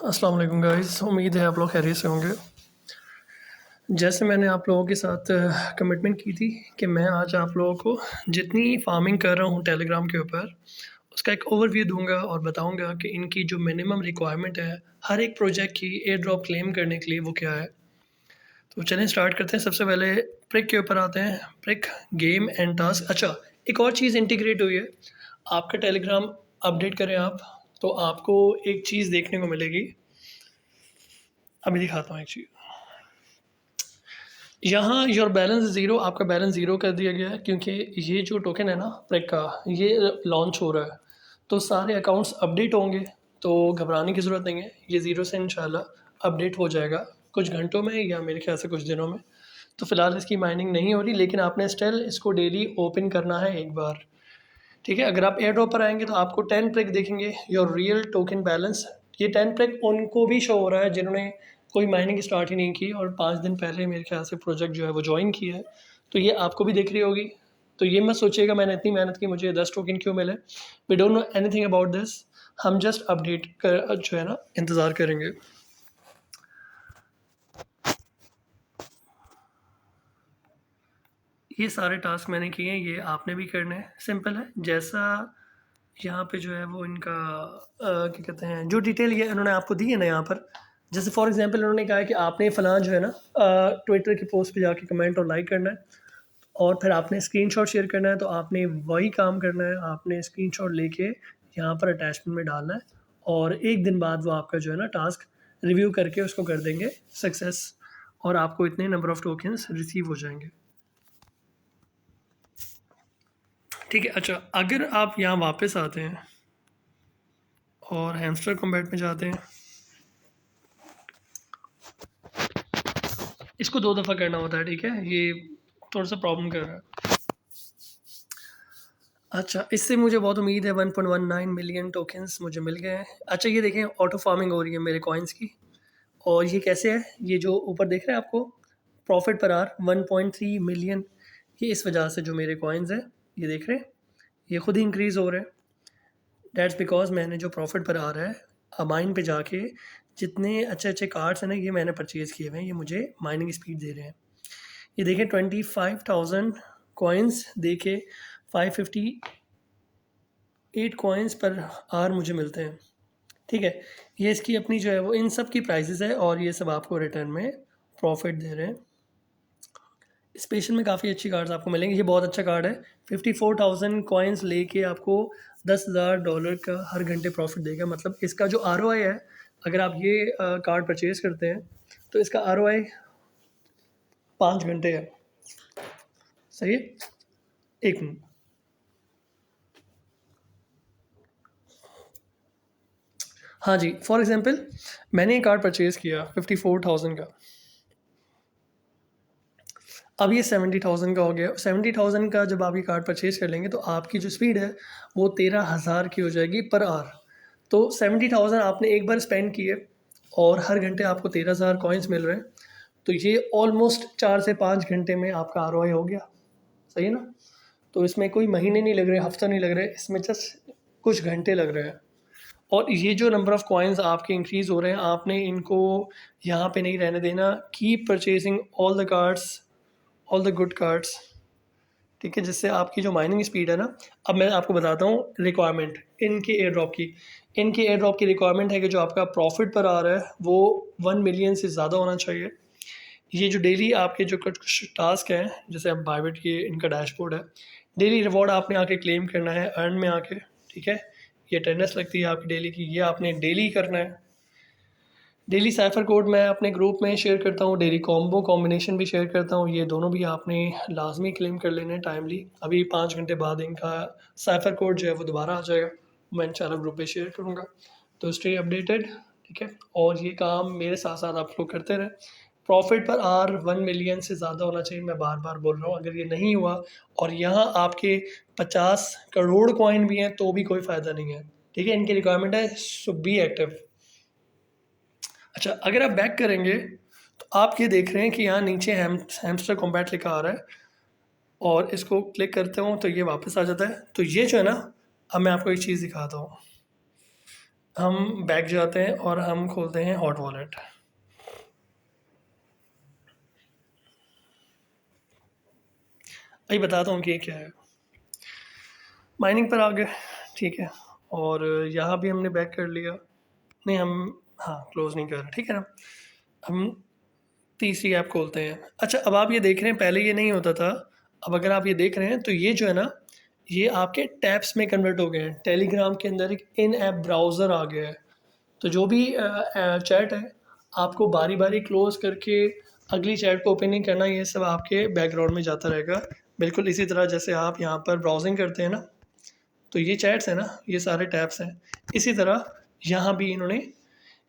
अस्सलाम वालेकुम गाइस, उम्मीद है आप लोग खैरियत से होंगे। जैसे मैंने आप लोगों के साथ कमिटमेंट की थी कि मैं आज आप लोगों को जितनी फ़ार्मिंग कर रहा हूँ टेलीग्राम के ऊपर, उसका एक ओवरव्यू दूँगा और बताऊँगा कि इनकी जो मिनिमम रिक्वायरमेंट है, हर एक प्रोजेक्ट की एयर ड्रॉप क्लेम करने के लिए वो क्या है। तो चलें स्टार्ट करते हैं। सबसे पहले प्रिक के ऊपर आते हैं। Prick game and task. अच्छा, एक और चीज़ इंटीग्रेट हुई है। आपका टेलीग्राम अपडेट करें आप, तो आपको एक चीज़ देखने को मिलेगी। अभी दिखाता हूँ एक चीज़। यहाँ योर बैलेंस ज़ीरो, आपका बैलेंस ज़ीरो कर दिया गया है क्योंकि ये जो टोकन है ना प्रेक का, ये लॉन्च हो रहा है, तो सारे अकाउंट्स अपडेट होंगे, तो घबराने की ज़रूरत नहीं है। ये ज़ीरो से इंशाल्लाह अपडेट हो जाएगा कुछ घंटों में या मेरे ख्याल से कुछ दिनों में। तो फ़िलहाल इसकी माइनिंग नहीं हो रही, लेकिन आपने स्टिल इसको डेली ओपन करना है एक बार, ठीक है। अगर आप एयर ड्रॉप पर आएंगे तो आपको 10 प्रेक देखेंगे, योर रियल टोकन बैलेंस। ये 10 प्रेक उनको भी शो हो रहा है जिन्होंने कोई माइनिंग स्टार्ट ही नहीं की और 5 दिन पहले मेरे ख्याल से प्रोजेक्ट जो है वो ज्वाइन किया है, तो ये आपको भी दिख रही होगी। तो ये मत सोचिएगा मैंने इतनी मेहनत की मुझे 10 टोकन क्यों मिले। We don't know anything about this. हम जस्ट अपडेट कर जो है ना इंतज़ार करेंगे। ये सारे टास्क मैंने किए हैं, ये आपने भी करने हैं। सिंपल है। जैसा यहाँ पे जो है वो इनका क्या कहते हैं, जो डिटेल ये इन्होंने आपको दी है ना यहाँ पर, जैसे फॉर एग्जांपल इन्होंने कहा है कि आपने फ़लाँ जो है ना ट्विटर की पोस्ट पे जाके कमेंट और लाइक करना है, और फिर आपने स्क्रीनशॉट शेयर करना है। तो आपने वही काम करना है, आपने स्क्रीनशॉट लेके यहाँ पर अटैचमेंट में डालना है, और एक दिन बाद वो आपका जो है ना टास्क रिव्यू करके उसको कर देंगे सक्सेस, और आपको इतने नंबर ऑफ़ टोकन्स रिसीव हो जाएंगे, ठीक है। अच्छा, अगर आप यहाँ वापस आते हैं और हैमस्टर कॉम्बैट में जाते हैं, इसको 2 दफ़ा करना होता है, ठीक है। ये थोड़ा सा प्रॉब्लम कर रहा है। अच्छा, इससे मुझे बहुत उम्मीद है 1.19 मिलियन टोकन्स मुझे मिल गए हैं। अच्छा, ये देखें ऑटो फार्मिंग हो रही है मेरे कॉइन्स की, और ये कैसे है, ये जो ऊपर देख रहे हैं आपको प्रॉफिट पर आर 1.3 मिलियन, ये इस वजह से जो मेरे कॉइन्स हैं ये देख रहे हैं ये खुद ही इंक्रीज़ हो रहे हैं। दैट्स बिकॉज मैंने जो प्रॉफिट पर आ रहा है अमाइन पे जाके जितने अच्छे अच्छे कार्ड्स हैं ना ये मैंने परचेज़ किए हुए हैं, ये मुझे माइनिंग स्पीड दे रहे हैं। ये देखें 25,000 कॉइन्स दे के 558 कॉइन्स पर आर मुझे मिलते हैं, ठीक है। ये इसकी अपनी जो है वो इन सब की प्राइसेस है, और ये सब आपको रिटर्न में प्रॉफिट दे रहे हैं। स्पेशल में काफ़ी अच्छी कार्ड्स आपको मिलेंगे। ये बहुत अच्छा कार्ड है, 54,000 कॉइन्स लेके आपको $10,000 का हर घंटे प्रॉफिट देगा। मतलब इसका जो ROI है, अगर आप ये कार्ड परचेज़ करते हैं तो इसका ROI 5 घंटे है। सही है। एक मिनट। हाँ जी, फॉर एग्ज़ाम्पल मैंने ये कार्ड परचेज़ किया 54,000 का, अब ये 70,000 का हो गया। 70,000 का जब आप ये कार्ड परचेज़ कर लेंगे तो आपकी जो स्पीड है वो 13,000 की हो जाएगी पर आवर। तो 70,000 आपने एक बार स्पेंड किए और हर घंटे आपको 13,000 कॉइन्स मिल रहे हैं, तो ये ऑलमोस्ट 4 से 5 घंटे में आपका ROI हो गया। सही है ना। तो इसमें कोई महीने नहीं लग रहे, हफ्ता नहीं लग रहे, इसमें जस्ट कुछ घंटे लग रहे हैं। और ये जो नंबर ऑफ़ कॉइन्स आपके इंक्रीज़ हो रहे हैं, आपने इनको यहाँ पे नहीं रहने देना। Keep purchasing all the cards, all the good cards, ठीक है, जिससे आपकी जो माइनिंग स्पीड है ना। अब मैं आपको बताता हूँ रिक्वायरमेंट इनके एयर ड्रॉप की। इनके एयर ड्रॉप की रिक्वायरमेंट है कि जो आपका प्रॉफिट पर आ रहा है वो 1 मिलियन से ज़्यादा होना चाहिए। ये जो डेली आपके जो कुछ टास्क हैं, जैसे अब बाइबिट ये इनका डैशबोर्ड है, डेली रिवॉर्ड आपने आके क्लेम करना है अर्न में आके, ठीक है। ये अटेंडेंस लगती है आपकी डेली की, ये आपने डेली करना है। डेली साइफर कोड मैं अपने ग्रुप में शेयर करता हूँ, डेली कॉम्बो कॉम्बिनेशन भी शेयर करता हूँ, ये दोनों भी आपने लाजमी क्लेम कर लेने हैं टाइमली। अभी 5 घंटे बाद इनका साइफर कोड जो है वो दोबारा आ जाएगा, मैं इंशाल्लाह ग्रुप पे शेयर करूँगा। तो स्टे अपडेटेड, ठीक है। और ये काम मेरे साथ साथ आप लोग करते रहें। प्रॉफिट पर आर 1 मिलियन से ज़्यादा होना चाहिए, मैं बार बार बोल रहा हूँ। अगर ये नहीं हुआ और यहाँ आपके 50 करोड़ कॉइन भी हैं तो भी कोई फ़ायदा नहीं है, ठीक है। इनकी रिक्वायरमेंट है सो बी एक्टिव। अच्छा, अगर आप बैक करेंगे तो आप ये देख रहे हैं कि यहाँ नीचे हैमस्टर कॉम्बैट लिखा आ रहा है, और इसको क्लिक करते हो तो ये वापस आ जाता है। तो ये जो है ना अब मैं आपको एक चीज़ दिखाता हूँ। हम बैक जाते हैं और हम खोलते हैं हॉट वॉलेट। अभी बताता हूँ कि ये क्या है। माइनिंग पर आ गए, ठीक है। और यहाँ भी हमने बैक कर लिया। नहीं, हम हाँ क्लोज़ नहीं कर रहे, ठीक है ना। हम तीसरी ऐप खोलते हैं। अच्छा, अब आप ये देख रहे हैं, पहले ये नहीं होता था। अब अगर आप ये देख रहे हैं तो ये जो है ना, ये आपके टैब्स में कन्वर्ट हो गए हैं। टेलीग्राम के अंदर एक इन ऐप ब्राउज़र आ गया है। तो जो भी चैट है, आपको बारी बारी क्लोज करके अगली चैट को ओपन नहीं करना। ये सब आपके बैकग्राउंड में जाता रहेगा, बिल्कुल इसी तरह जैसे आप यहाँ पर ब्राउजिंग करते हैं ना। तो ये चैट्स हैं ना, ये सारे टैब्स हैं। इसी तरह यहाँ भी इन्होंने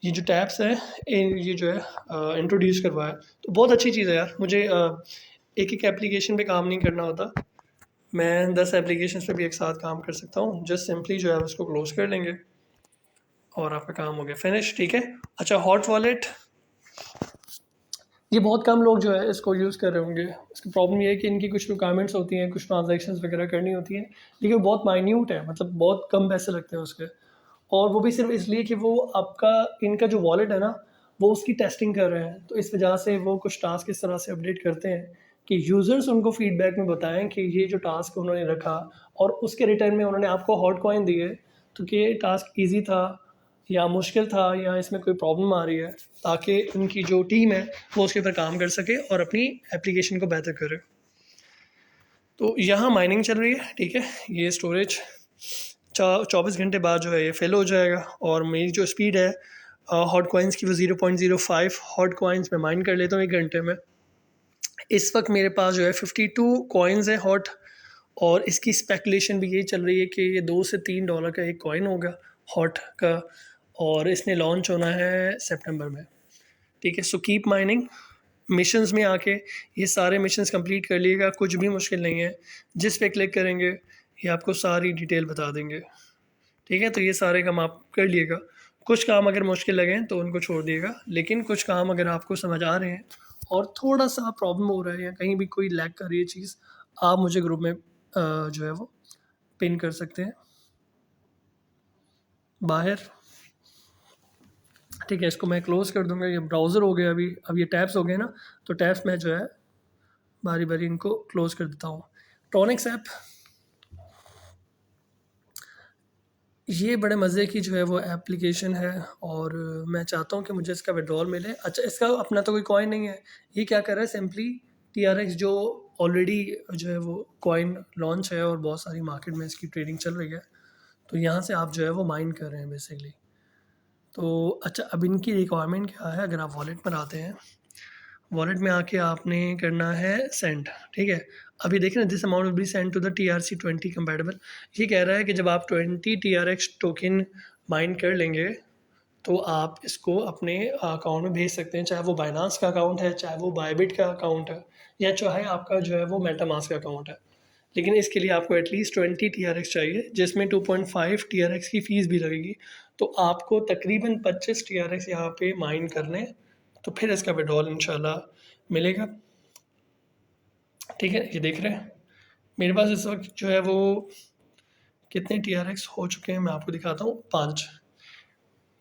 ये जो टैब्स हैं, ये जो है इंट्रोड्यूस करवाया। तो बहुत अच्छी चीज़ है यार। मुझे एक एक एप्लीकेशन पे काम नहीं करना होता। मैं 10 एप्लीकेशन पे भी एक साथ काम कर सकता हूँ। जस्ट सिंपली जो है उसको क्लोज कर लेंगे और आपका काम हो गया फिनिश, ठीक है। अच्छा, हॉट वॉलेट, ये बहुत कम लोग जो है इसको यूज़ कर रहे होंगे। इसकी प्रॉब्लम ये है कि इनकी कुछ रिक्वायरमेंट्स होती हैं, कुछ ट्रांजैक्शंस वगैरह करनी होती हैं, लेकिन वो बहुत माइन्यूट है, मतलब बहुत कम पैसे लगते हैं उसके। और वो भी सिर्फ इसलिए कि वो आपका, इनका जो वॉलेट है ना, वो उसकी टेस्टिंग कर रहे हैं। तो इस वजह से वो कुछ टास्क इस तरह से अपडेट करते हैं कि यूज़र्स उनको फीडबैक में बताएं कि ये जो टास्क उन्होंने रखा और उसके रिटर्न में उन्होंने आपको हॉट कॉइन दिए, तो कि ये टास्क ईजी था या मुश्किल था या इसमें कोई प्रॉब्लम आ रही है, ताकि उनकी जो टीम है वो उसके ऊपर काम कर सके और अपनी एप्लीकेशन को बेहतर करे। तो यहाँ माइनिंग चल रही है, ठीक है। ये स्टोरेज 24 घंटे बाद जो है ये फिल हो जाएगा। और मेरी जो स्पीड है हॉट कॉइन्स की, वो 0.05 हॉट कॉइन्स में माइन कर लेता हूँ 1 घंटे में। इस वक्त मेरे पास जो है 52 कॉइन्स है हॉट। और इसकी स्पेकुलेशन भी यही चल रही है कि ये $2 से $3 का एक कॉइन होगा हॉट का। और इसने लॉन्च होना है सितंबर में, ठीक है। So keep mining. मिशंस में आके ये सारे मिशंस कंप्लीट कर लिएगा, कुछ भी मुश्किल नहीं है। जिस पे क्लिक करेंगे ये आपको सारी डिटेल बता देंगे, ठीक है। तो ये सारे काम आप कर लिएगा। कुछ काम अगर मुश्किल लगें तो उनको छोड़ दिएगा, लेकिन कुछ काम अगर आपको समझ आ रहे हैं और थोड़ा सा प्रॉब्लम हो रहा है या कहीं भी कोई लैग कर रही है चीज़, आप मुझे ग्रुप में जो है वो पिन कर सकते हैं बाहर, ठीक है। इसको मैं क्लोज़ कर दूंगा। ये ब्राउज़र हो गया अभी। अब ये टैब्स हो गए ना, तो टैब्स में जो है बारी बारी इनको क्लोज़ कर देता हूँ। ट्रॉनिक्स ऐप, ये बड़े मज़े की जो है वो एप्लीकेशन है। और मैं चाहता हूँ कि मुझे इसका विड्रॉल मिले। अच्छा, इसका अपना तो कोई कॉइन नहीं है। ये क्या कर रहा है, सिंपली TRX जो ऑलरेडी जो है वो कॉइन लॉन्च है और बहुत सारी मार्केट में इसकी ट्रेडिंग चल रही है, तो यहाँ से आप जो है वो माइन कर रहे हैं बेसिकली। तो अच्छा, अब इनकी रिक्वायरमेंट क्या है, अगर आप वॉलेट पर आते हैं, वॉलेट में आके आपने करना है सेंड, ठीक है। अभी देखें ना, this amount will be send to the TRC20 compatible. ये कह रहा है कि जब आप 20 TRX टोकन माइन कर लेंगे तो आप इसको अपने अकाउंट में भेज सकते हैं, चाहे वो बाइनांस का अकाउंट है, चाहे वो बायबिट का अकाउंट है, या चाहे आपका जो है वो मेटामास्क का अकाउंट है। लेकिन इसके लिए आपको एटलीस्ट 20 TRX चाहिए, जिसमें 2.5 TRX की फ़ीस भी लगेगी। तो आपको तकरीबन 25 TRX यहाँ पे माइन करने, तो फिर इसका विड्रॉल इंशाल्लाह मिलेगा, ठीक है। ये देख रहे हैं मेरे पास इस वक्त जो है वो कितने TRX हो चुके हैं, मैं आपको दिखाता हूँ, 5,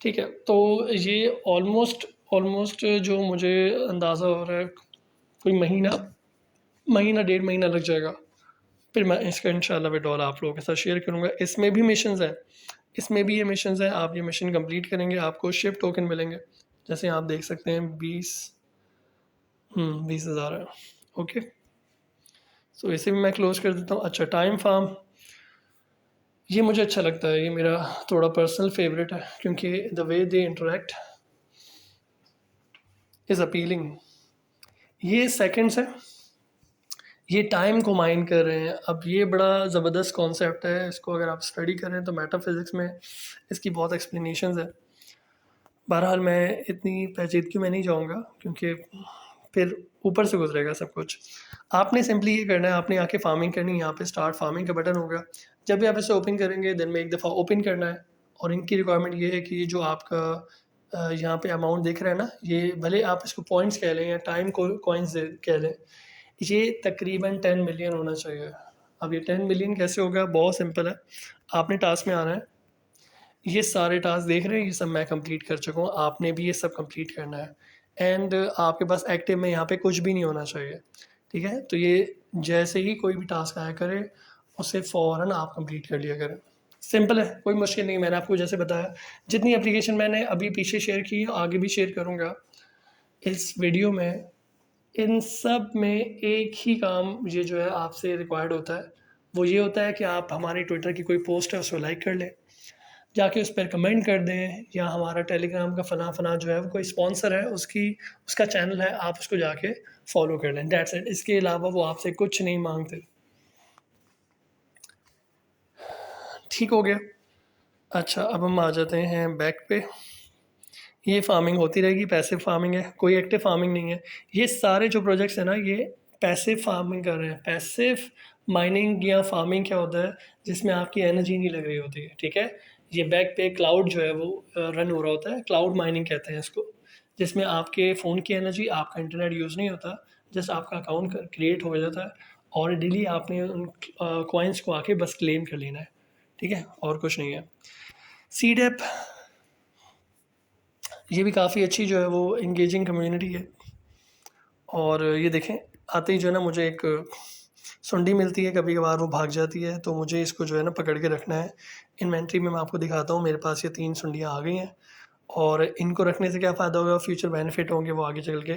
ठीक है। तो ये ऑलमोस्ट ऑलमोस्ट जो मुझे अंदाज़ा हो रहा है, कोई महीना 1.5 महीना लग जाएगा। फिर मैं इसका इंशाल्लाह विड्रॉल आप लोगों के साथ शेयर करूँगा। इसमें भी मिशंस हैं, इसमें भी ये मिशंस हैं। आप ये मिशन कंप्लीट करेंगे, आपको शिप टोकन मिलेंगे। जैसे आप देख सकते हैं 20,000 है, ओके। सो इसे भी मैं क्लोज़ कर देता हूँ। अच्छा, टाइम फार्म, ये मुझे अच्छा लगता है। ये मेरा थोड़ा पर्सनल फेवरेट है, क्योंकि the way they interact is appealing. ये सेकंड्स है, ये टाइम को माइन कर रहे हैं। अब ये बड़ा ज़बरदस्त कॉन्सेप्ट है। इसको अगर आप स्टडी करें तो मेटाफिज़िक्स में इसकी बहुत एक्सप्लेनेशंस है। बहरहाल मैं इतनी पेचीदगी में नहीं जाऊँगा, क्योंकि फिर ऊपर से गुजरेगा सब कुछ। आपने सिंपली ये करना है, आपने आके फार्मिंग करनी है। यहाँ पे स्टार्ट फार्मिंग का बटन होगा। जब भी आप इसे ओपन करेंगे, दिन में एक दफ़ा ओपन करना है। और इनकी रिक्वायरमेंट ये है कि जो आपका यहाँ पे अमाउंट दिख रहा है ना, ये भले आप इसको पॉइंट्स कह लें या टाइम को कॉइन्स कह लें, ये तकरीबन 10 मिलियन होना चाहिए। अब ये 10 मिलियन कैसे होगा? बहुत सिंपल है, आपने टास्क में आना है, ये सारे टास्क देख रहे हैं, ये सब मैं कंप्लीट कर चुका हूँ, आपने भी ये सब कंप्लीट करना है। एंड आपके पास एक्टिव में यहाँ पे कुछ भी नहीं होना चाहिए, ठीक है? तो ये जैसे ही कोई भी टास्क आया करे, उसे फ़ौरन आप कंप्लीट कर लिया करें। सिंपल है, कोई मुश्किल नहीं। मैंने आपको जैसे बताया, जितनी एप्लीकेशन मैंने अभी पीछे शेयर की है, आगे भी शेयर करूँगा इस वीडियो में, इन सब में एक ही काम ये जो है आपसे रिक्वायर्ड होता है, वो ये होता है कि आप हमारी ट्विटर की कोई पोस्ट है उसको लाइक कर लें, जाके उस पर कमेंट कर दें, या हमारा टेलीग्राम का फना फना जो है वो कोई स्पॉन्सर है, उसकी उसका चैनल है, आप उसको जाके फॉलो कर लें, दैट्स इट। इसके अलावा वो आपसे कुछ नहीं मांगते। ठीक हो गया? अच्छा, अब हम आ जाते हैं बैक पे। ये फार्मिंग होती रहेगी, पैसिव फार्मिंग है, कोई एक्टिव फार्मिंग नहीं है। ये सारे जो प्रोजेक्ट्स हैं ना, ये पैसिव फार्मिंग कर रहे हैं। पैसिव माइनिंग या फार्मिंग क्या होता है? जिसमें आपकी एनर्जी नहीं लग रही होती है, ठीक है? ये बैक पे क्लाउड जो है वो रन हो रहा होता है, क्लाउड माइनिंग कहते हैं इसको, जिसमें आपके फ़ोन की एनर्जी, आपका इंटरनेट यूज़ नहीं होता, जस्ट आपका अकाउंट क्रिएट हो जाता है और डेली आपने उन कॉइन्स को आके बस क्लेम कर लेना है, ठीक है? और कुछ नहीं है। सीड ऐप, ये भी काफ़ी अच्छी जो है वो इंगेजिंग कम्युनिटी है। और ये देखें, आते ही जो है ना मुझे एक सुंडी मिलती है, कभी कभार वो भाग जाती है, तो मुझे इसको जो है ना पकड़ के रखना है। इन्वेंट्री में मैं आपको दिखाता हूँ, मेरे पास ये 3 सुंडियाँ आ गई हैं, और इनको रखने से क्या फ़ायदा होगा, फ्यूचर बेनिफिट होंगे वो आगे चल के।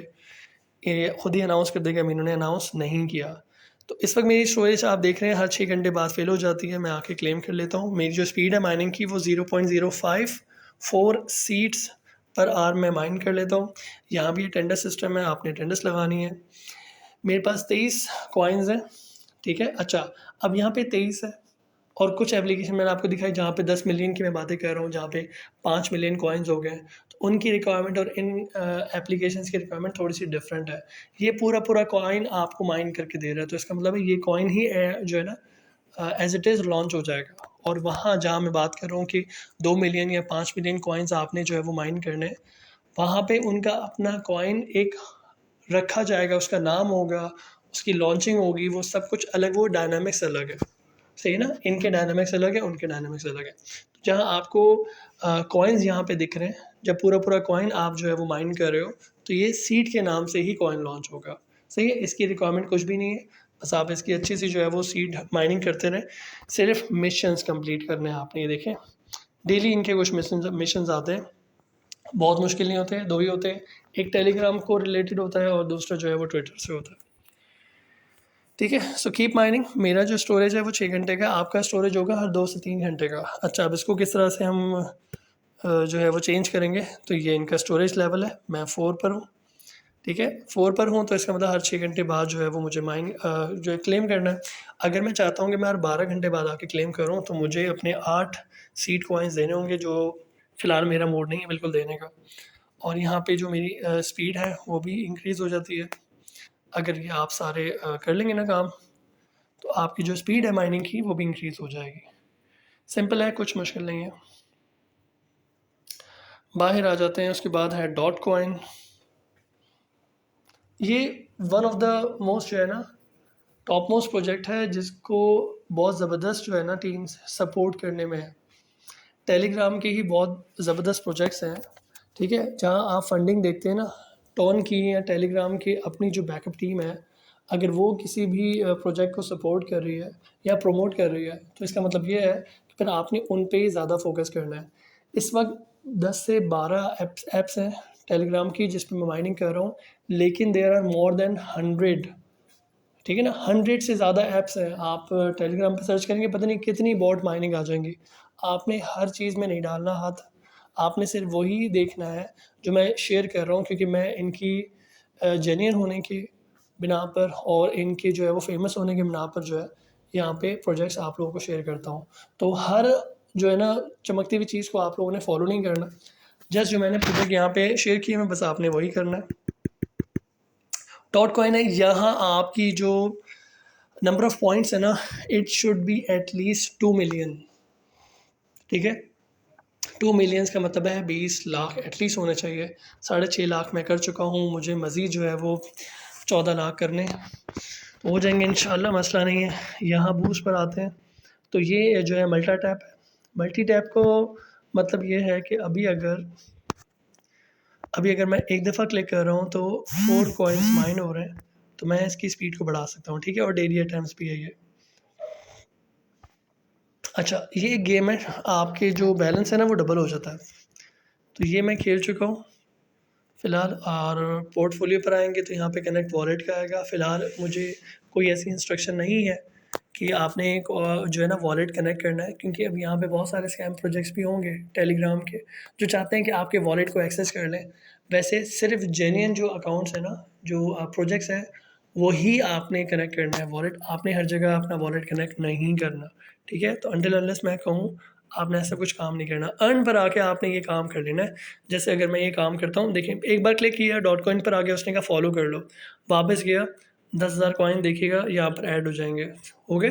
ये खुद ही अनाउंस कर देगा, मीनू ने अनाउंस नहीं किया। तो इस वक्त मेरी स्टोरेज आप देख रहे हैं हर 6 घंटे बाद फेल हो जाती है, मैं आके क्लेम कर लेता हूँ। मेरी जो स्पीड है माइनिंग की वो 0.054 सीड्स पर आवर मैं माइन कर लेता हूँ। यहाँ भी अटेंडेंस सिस्टम है, आपने अटेंडेंस लगानी है। मेरे पास 23 कॉइन्स हैं, ठीक है? अच्छा, अब यहाँ पे 23 है, और कुछ एप्लीकेशन मैंने आपको दिखाई जहाँ पे 10 मिलियन की मैं बातें कर रहा हूँ, जहाँ पे 5 मिलियन कॉइन्स हो गए, तो उनकी रिक्वायरमेंट और इन एप्लीकेशंस की रिक्वायरमेंट थोड़ी सी डिफरेंट है। ये पूरा पूरा कॉइन आपको माइन करके दे रहा है, तो इसका मतलब है ये कॉइन ही जो है ना एज इट इज़ लॉन्च हो जाएगा। और वहाँ जहाँ मैं बात कर रहा हूँ कि 2 मिलियन या 5 मिलियन कॉइन्स आपने जो है वो माइन करने हैं, वहाँ पे उनका अपना कॉइन एक रखा जाएगा, उसका नाम होगा, उसकी लॉन्चिंग होगी, वो सब कुछ अलग, वो डायनामिक्स अलग है, सही है ना? इनके डायनामिक्स अलग है, उनके डायनामिक्स अलग है। तो जहाँ आपको कॉइन्स यहाँ पे दिख रहे हैं, जब पूरा पूरा कॉइन आप जो है वो माइन कर रहे हो, तो ये सीड के नाम से ही कॉइन लॉन्च होगा, सही है? इसकी रिक्वायरमेंट कुछ भी नहीं है, बस आप इसकी अच्छी सी जो है वो सीड माइनिंग करते रहें। सिर्फ मिशंस कंप्लीट करने हैं आपने, ये देखें डेली इनके कुछ मिशंस आते हैं, बहुत मुश्किल नहीं होते हैं, 2 ही होते हैं। एक टेलीग्राम को रिलेटेड होता है और दूसरा जो है वो ट्विटर से होता है, ठीक है? So keep mining. मेरा जो स्टोरेज है वो 6 घंटे का, आपका स्टोरेज होगा हर 2 से 3 घंटे का। अच्छा, अब इसको किस तरह से हम जो है वो चेंज करेंगे, तो ये इनका स्टोरेज लेवल है, मैं 4 पर हूँ, ठीक है? 4 पर हूँ, तो इसका मतलब हर 6 घंटे बाद जो है वो मुझे जो है क्लेम करना है। अगर मैं चाहता हूँ कि मैं हर 12 घंटे बाद आके क्लेम करूँ, तो मुझे अपने 8 सीड कॉइन्स देने होंगे, जो फ़िलहाल मेरा मूड नहीं है बिल्कुल देने का। और यहाँ पे जो मेरी स्पीड है वो भी इंक्रीज़ हो जाती है। अगर ये आप सारे कर लेंगे ना काम, तो आपकी जो स्पीड है माइनिंग की वो भी इंक्रीज़ हो जाएगी। सिंपल है, कुछ मुश्किल नहीं है। बाहर आ जाते हैं, उसके बाद है डॉट कॉइन। ये वन ऑफ द मोस्ट जो है ना टॉप मोस्ट प्रोजेक्ट है, जिसको बहुत ज़बरदस्त जो है ना टीम्स सपोर्ट करने में है। टेलीग्राम के ही बहुत ज़बरदस्त प्रोजेक्ट्स हैं, ठीक है? जहाँ आप फंडिंग देखते हैं ना, टॉन की या टेलीग्राम की अपनी जो बैकअप टीम है, अगर वो किसी भी प्रोजेक्ट को सपोर्ट कर रही है या प्रमोट कर रही है, तो इसका मतलब ये है कि फिर आपने उन पे ही ज़्यादा फोकस करना है। इस वक्त 10 से 12 ऐप्स हैं टेलीग्राम की जिस पे मैं माइनिंग कर रहा हूँ, लेकिन देयर आर मोर देन 100, ठीक है ना? 100 से ज़्यादा ऐप्स हैं। आप टेलीग्राम पे सर्च करेंगे, पता नहीं कितनी बॉट माइनिंग आ जाएंगी। आपने हर चीज़ में नहीं डालना हाथ, आपने सिर्फ वही देखना है जो मैं शेयर कर रहा हूँ, क्योंकि मैं इनकी जेन्युइन होने के बिना पर और इनके जो है वो फेमस होने के बिना पर जो है यहाँ पे प्रोजेक्ट्स आप लोगों को शेयर करता हूँ। तो हर जो है ना चमकती हुई चीज़ को आप लोगों ने फॉलो नहीं करना, जस्ट जो मैंने प्रोजेक्ट यहाँ पे शेयर किए हैं बस आपने वही करना है। डॉट कॉइन है, यहाँ आपकी जो नंबर ऑफ़ पॉइंट्स है ना, it should be at least 2 million, ठीक है? 2 मिलियंस का मतलब है 20 लाख एटलीस्ट होने चाहिए। 6.5 लाख मैं कर चुका हूँ, मुझे मज़ीद जो है वो 14 लाख करने हैं। हो जाएंगे इंशाल्लाह, मसला नहीं है। यहाँ बूस्ट पर आते हैं, तो ये जो है मल्टी टैप है। मल्टी टैप को मतलब ये है कि अभी अगर मैं एक दफ़ा क्लिक कर रहा हूँ तो 4 कॉइन्स माइन हो रहे हैं, तो मैं इसकी स्पीड को बढ़ा सकता हूँ, ठीक है। और डेली अटैम्प्ट्स भी है ये। अच्छा, ये एक गेम है, आपके जो बैलेंस है ना वो डबल हो जाता है। तो ये मैं खेल चुका हूँ फ़िलहाल। और पोर्टफोलियो पर आएंगे तो यहाँ पे कनेक्ट वॉलेट का आएगा। फ़िलहाल मुझे कोई ऐसी इंस्ट्रक्शन नहीं है कि आपने एक जो है ना वॉलेट कनेक्ट करना है, क्योंकि अब यहाँ पे बहुत सारे स्कैम प्रोजेक्ट्स भी होंगे टेलीग्राम के जो चाहते हैं कि आपके वॉलेट को एक्सेस कर लें। वैसे सिर्फ जेन्युइन जो अकाउंट्स हैं ना, जो प्रोजेक्ट्स हैं, वही आपने कनेक्ट करना है वॉलेट। आपने हर जगह अपना वॉलेट कनेक्ट नहीं करना, ठीक है। तो अनटिल अनलेस मैं कहूँ, आपने ऐसा कुछ काम नहीं करना। अर्न पर आके आपने ये काम कर लेना है। जैसे अगर मैं ये काम करता हूँ, देखिए एक बार क्लिक किया डॉट कॉइन पर आ गया, उसने कहा फॉलो कर लो, वापस गया, 10,000 कॉइन देखिएगा यहाँ पर ऐड हो जाएंगे। हो गए।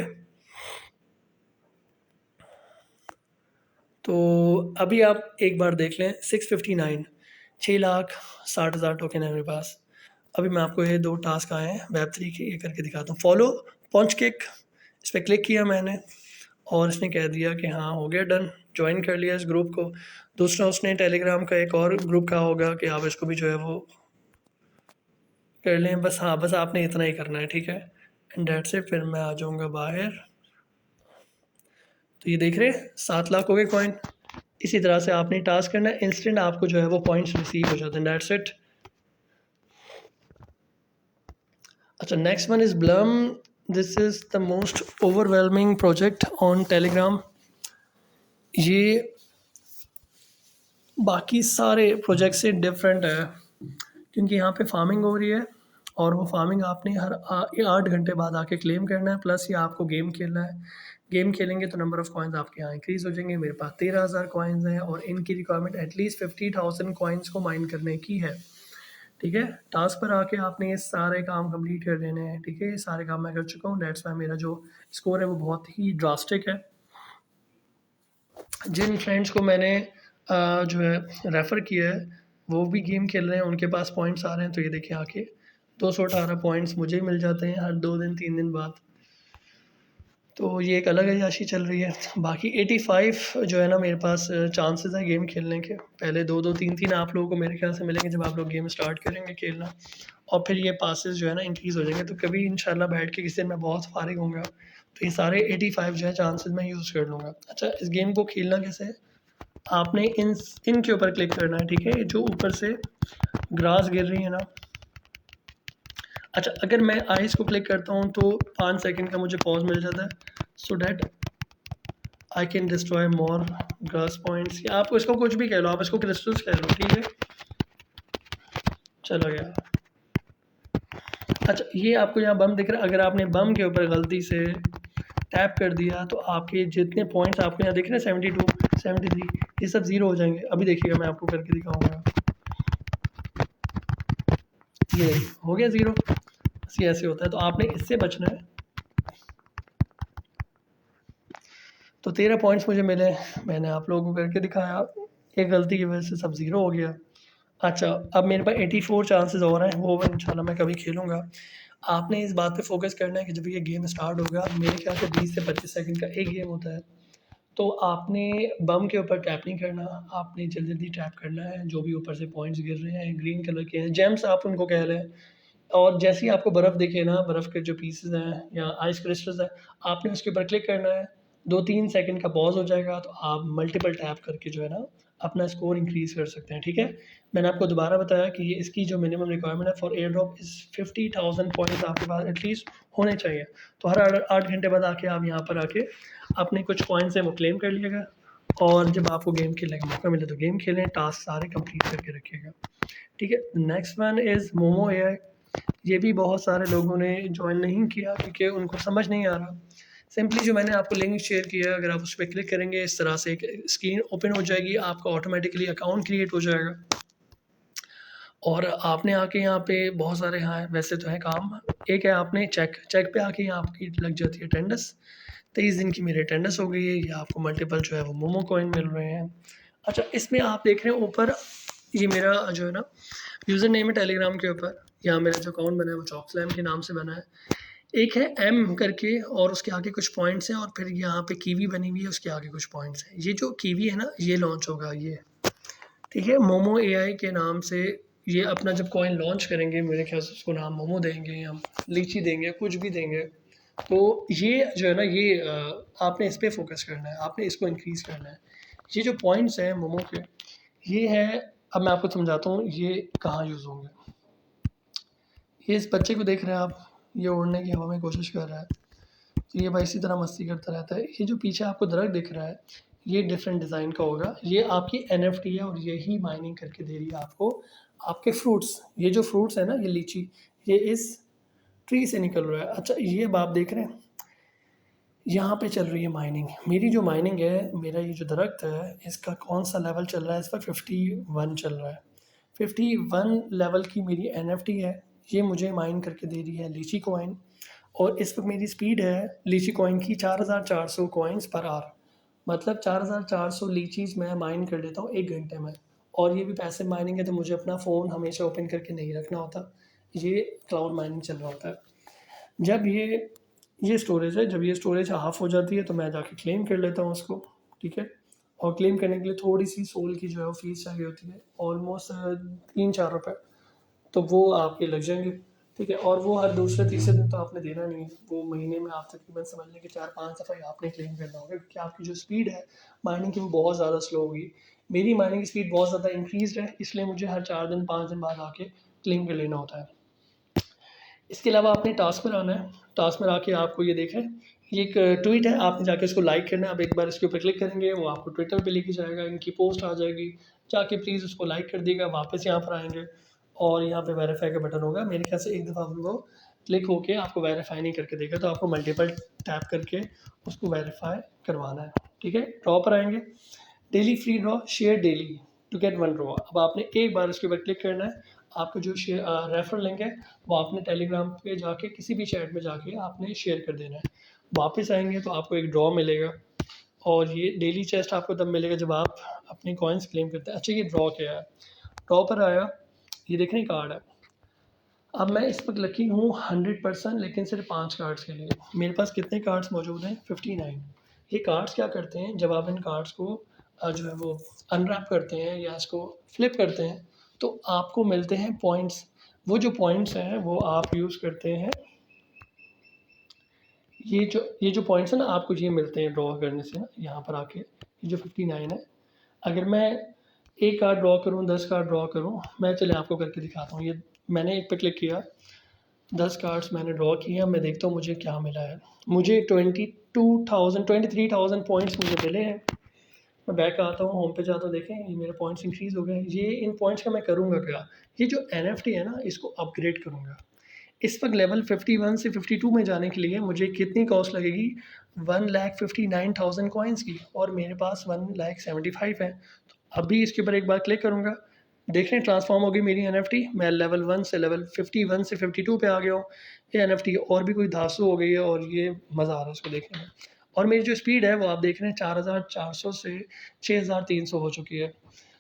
तो अभी आप एक बार देख लें, 659, 6,60,000 टोकन है मेरे पास। अभी मैं आपको ये 2 टास्क आए हैं वेब3 के, ये करके दिखाता हूँ। फॉलो पॉन्च किक, इस पर क्लिक किया मैंने और इसने कह दिया कि हाँ हो गया डन, ज्वाइन कर लिया इस ग्रुप को। दूसरा उसने टेलीग्राम का एक और ग्रुप कहा होगा कि आप इसको भी जो है वो कर लें। बस हाँ, बस आपने इतना ही करना है, ठीक है। And that's it. फिर मैं आ जाऊँगा बाहर। तो ये देख रहे हैं 7 लाख हो गए कॉइन। इसी तरह से आपने टास्क करना है, इंस्टेंट आपको जो है वो पॉइंट्स रिसीव हो जाते हैं। That's it. अच्छा, next one is Blum. This is the most overwhelming project on Telegram. ये बाकी सारे प्रोजेक्ट से डिफरेंट है, क्योंकि यहाँ पे फार्मिंग हो रही है और वो फार्मिंग आपने हर 8 घंटे बाद आके क्लेम करना है। प्लस ये आपको गेम खेलना है। गेम खेलेंगे तो नंबर ऑफ़ कॉइन्स आपके यहाँ इंक्रीज़ हो जाएंगे। मेरे पास 13,000 कॉइन्स हैं और इनकी रिक्वायरमेंट एटलीस्ट 50,000 कॉइन्स को माइन करने की है, ठीक है। टास्क पर आके आपने ये सारे काम कंप्लीट कर लेने हैं, ठीक है। ये सारे काम मैं कर चुका हूँ, डेट्स वाई मेरा जो स्कोर है वो बहुत ही ड्रास्टिक है। जिन फ्रेंड्स को मैंने जो है रेफ़र किया है वो भी गेम खेल रहे हैं, उनके पास पॉइंट्स आ रहे हैं। तो ये देखिए आके 218 पॉइंट्स मुझे मिल जाते हैं हर 2 दिन 3 दिन बाद। तो ये एक अलग अय्याशी चल रही है। बाकी 85 जो है ना मेरे पास चांसेस हैं गेम खेलने के। पहले 2-2 3-3 आप लोगों को मेरे ख्याल से मिलेंगे जब आप लोग गेम स्टार्ट करेंगे खेलना, और फिर ये पासेस जो है ना इंक्रीज़ हो जाएंगे। तो कभी इंशाल्लाह बैठ के किसी दिन मैं बहुत फारिग होऊंगा तो ये सारे 85 जो है चांसेस मैं यूज़ कर लूँगा। अच्छा, इस गेम को खेलना कैसे है, आपने इनके ऊपर क्लिक करना है, ठीक है। जो ऊपर से ग्रास गिर रही है ना, अच्छा अगर मैं आइस को क्लिक करता हूँ तो 5 सेकंड का मुझे पॉज मिल जाता है, so that I can destroy more grass points. या आप इसको कुछ भी कह लो, आप इसको क्रिस्टल्स कह लो, ठीक है। चलो गया। अच्छा, ये आपको यहाँ बम दिख रहा है, अगर आपने बम के ऊपर गलती से टैप कर दिया तो आपके जितने पॉइंट्स आपको यहाँ दिख रहे हैं 72 73, ये सब ज़ीरो हो जाएंगे। अभी देखिएगा मैं आपको करके दिखाऊंगा। ये हो गया ज़ीरो। बस ये ऐसे होता है, तो आपने इससे बचना है। तो 13 पॉइंट्स मुझे मिले, मैंने आप लोगों को करके दिखाया। एक गलती की वजह से सब ज़ीरो हो गया। अच्छा, अब मेरे पास 84 चांसेस और हैं, वो इंशाल्लाह मैं कभी खेलूँगा। आपने इस बात पे फ़ोकस करना है कि जब ये गेम स्टार्ट होगा, मेरे ख्याल से 20 से 25 सेकंड का एक गेम होता है, तो आपने बम के ऊपर टैप नहीं करना, आपने जल्दी-जल्दी टैप करना है। जो भी ऊपर से पॉइंट्स गिर रहे हैं, ग्रीन कलर के हैं, जेम्स आप उनको कह लें। और जैसे ही आपको बर्फ़ दिखे ना, बर्फ़ के जो पीसेज़ हैं या आइस क्रिस्टल्स हैं, आपने उसके ऊपर क्लिक करना है। 2-3 सेकंड का पॉज़ हो जाएगा, तो आप मल्टीपल टैप करके जो है ना, अपना स्कोर इंक्रीज़ कर सकते हैं, ठीक है। मैंने आपको दोबारा बताया कि ये इसकी जो मिनिमम रिक्वायरमेंट है for air drop is 50,000 points आपके पास एटलीस्ट होने चाहिए। तो हर 8 घंटे बाद आके आप यहाँ पर आके अपने कुछ कॉइन्स हैं वो क्लेम कर लीजिएगा, और जब आपको गेम खेलने का मौका मिले तो गेम खेलें, टास्क सारे कंप्लीट करके रखिएगा, ठीक है। Next one is momo AI. ये भी बहुत सारे लोगों ने जॉइन नहीं किया क्योंकि उनको समझ नहीं आ रहा। सिंपली जो मैंने आपको लिंक शेयर किया है, अगर आप उस पर क्लिक करेंगे इस तरह से एक स्क्रीन ओपन हो जाएगी, आपका ऑटोमेटिकली अकाउंट क्रिएट हो जाएगा और आपने आके यहाँ पे बहुत सारे हाँ वैसे तो है काम। एक है आपने चेक चेक पे आके यहाँ आपकी लग जाती है अटेंडेंस। 23 दिन की मेरी अटेंडेंस हो गई है, या आपको मल्टीपल जो है वो मोमो कॉइन मिल रहे हैं। अच्छा, इसमें आप देख रहे हैं ऊपर ये मेरा जो है ना यूज़र नेम है टेलीग्राम के ऊपर, यहाँ मेरा जो अकाउंट बना है वो चॉकस्लैम के नाम से बना है। एक है एम करके और उसके आगे कुछ पॉइंट्स हैं और फिर यहाँ पे कीवी बनी हुई है, उसके आगे कुछ पॉइंट्स हैं। ये जो कीवी है ना, ये लॉन्च होगा ये, ठीक है, मोमो एआई के नाम से। ये अपना जब कॉइन लॉन्च करेंगे, मेरे ख्याल से उसको नाम मोमो देंगे या लीची देंगे, कुछ भी देंगे। तो ये जो है ना, ये आपने इस पे फोकस करना है, आपने इसको इंक्रीज़ करना है। ये जो पॉइंट्स हैं मोमो के, ये है, अब मैं आपको समझाता हूँ ये कहाँ यूज़ होंगे। ये इस बच्चे को देख रहे हैं आप, ये उड़ने की हवा में कोशिश कर रहा है, तो ये भाई इसी तरह मस्ती करता रहता है। ये जो पीछे आपको दरख्त दिख रहा है, ये डिफरेंट डिज़ाइन का होगा, ये आपकी एनएफटी है और यही माइनिंग करके दे रही है आपको आपके फ्रूट्स। ये जो फ्रूट्स है ना, ये लीची, ये इस ट्री से निकल रहा है। अच्छा, ये अब आप देख रहे हैं, यहाँ पे चल रही है माइनिंग। मेरी जो माइनिंग है, मेरा ये जो दरख्त है, इसका कौन सा लेवल चल रहा है, इस पर 51 चल रहा है। 51 लेवल की मेरी एनएफटी है, ये मुझे माइन करके दे रही है लीची कॉइन। और इस वक्त मेरी स्पीड है लीची कॉइन की 4400 कॉइन्स पर आवर, मतलब 4400 लीचीज़ मैं माइन कर लेता हूँ 1 घंटे में। और ये भी पैसिव माइनिंग है, तो मुझे अपना फ़ोन हमेशा ओपन करके नहीं रखना होता, ये क्लाउड माइनिंग चल रहा होता है। जब ये स्टोरेज है, जब ये स्टोरेज हाफ़ हो जाती है तो मैं जाके क्लेम कर लेता हूँ उसको, ठीक है। और क्लेम करने के लिए थोड़ी सी सोल की जो है वो फ़ीस चाहिए होती है, ऑलमोस्ट 3-4 रुपये, तो वो आपके लग जाएंगे, ठीक है। और वो हर दूसरे तीसरे दिन तो आपने देना नहीं है, वो महीने में आप तकरीबन समझ लें कि 4-5 दफ़ा आपने क्लेम करना होगा, क्योंकि आपकी जो स्पीड है माइनिंग की वो बहुत ज़्यादा स्लो होगी। मेरी माइनिंग की स्पीड बहुत ज़्यादा इंक्रीज़ है, इसलिए मुझे हर 4 दिन 5 दिन बाद आके क्लेम कर लेना होता है। इसके अलावा आपने टास्क में आना है, टास्क में आके आपको ये देखें, ये एक ट्वीट है, आपने जाके इसको लाइक करना है। आप एक बार इसके ऊपर क्लिक करेंगे, वो आपको ट्विटर पे लेके जाएगा, इनकी पोस्ट आ जाएगी, जाके प्लीज़ उसको लाइक कर दीजिएगा। वापस यहाँ पर आएंगे और यहाँ पे वेरीफाई का बटन होगा, मेरे ख्याल से एक दफ़ा वो क्लिक होके आपको वेरीफाई नहीं करके देगा, तो आपको मल्टीपल टैप करके उसको वेरीफाई करवाना है, ठीक है। ड्रॉ पर आएंगे, daily free draw, share daily to get 1 draw. अब आपने एक बार उसके ऊपर क्लिक करना है, आपका जो रेफरल लिंक है वो आपने टेलीग्राम पे जाके किसी भी चैट में जाके आपने शेयर कर देना है। वापस आएंगे तो आपको एक ड्रॉ मिलेगा, और ये डेली चेस्ट आपको तब मिलेगा जब आप अपनी कॉइन्स क्लेम करते हैं। अच्छा, ये ड्रॉ क्या है, ड्रॉ पर आया, ये देख रहे हैं कार्ड है। अब मैं इस पर लकी हूँ 100%, लेकिन सिर्फ 5 कार्ड्स के लिए। मेरे पास कितने कार्ड्स मौजूद हैं, 59। ये कार्ड्स क्या करते हैं, जब आप इन कार्ड्स को जो है वो अनरैप करते हैं या इसको फ्लिप करते हैं, तो आपको मिलते हैं पॉइंट्स। वो जो पॉइंट्स हैं वो आप यूज़ करते हैं, ये जो पॉइंट्स हैं ना, आपको ये मिलते हैं ड्रॉ करने से ना, यहाँ पर आके ये जो 59 है। अगर मैं एक कार्ड ड्रॉ करूँ, 10 कार्ड ड्रॉ करूँ, मैं चले आपको करके दिखाता हूँ। ये मैंने एक पे क्लिक किया, 10 कार्ड्स मैंने ड्रॉ किए, मैं देखता हूँ मुझे क्या मिला है। मुझे 23,000 पॉइंट्स मुझे मिले हैं। मैं बैक आता हूँ, होम पे जाता हूँ, देखें ये मेरे पॉइंट्स इंक्रीज़ हो गए। ये इन पॉइंट्स का मैं करूँगा क्या, ये जो एनएफटी है ना, इसको अपग्रेड करूँगा। इस वक्त लेवल 51 से 52 में जाने के लिए मुझे कितनी कॉस्ट लगेगी, 1,59,000 कॉइन्स की, और मेरे पास 1,75,000 है। तो अभी इसके ऊपर एक बार क्लिक करूँगा, देख रहे हैं ट्रांसफॉर्म हो गई मेरी एनएफटी। मैं लेवल 1 से लेवल 51 से 52 पे आ गया हूँ। ये एनएफटी और भी कोई धांसू हो गई है, और ये मज़ा आ रहा है इसको देखने में। और मेरी जो स्पीड है वो आप देख रहे हैं 4,400 से 6,300 हो चुकी है।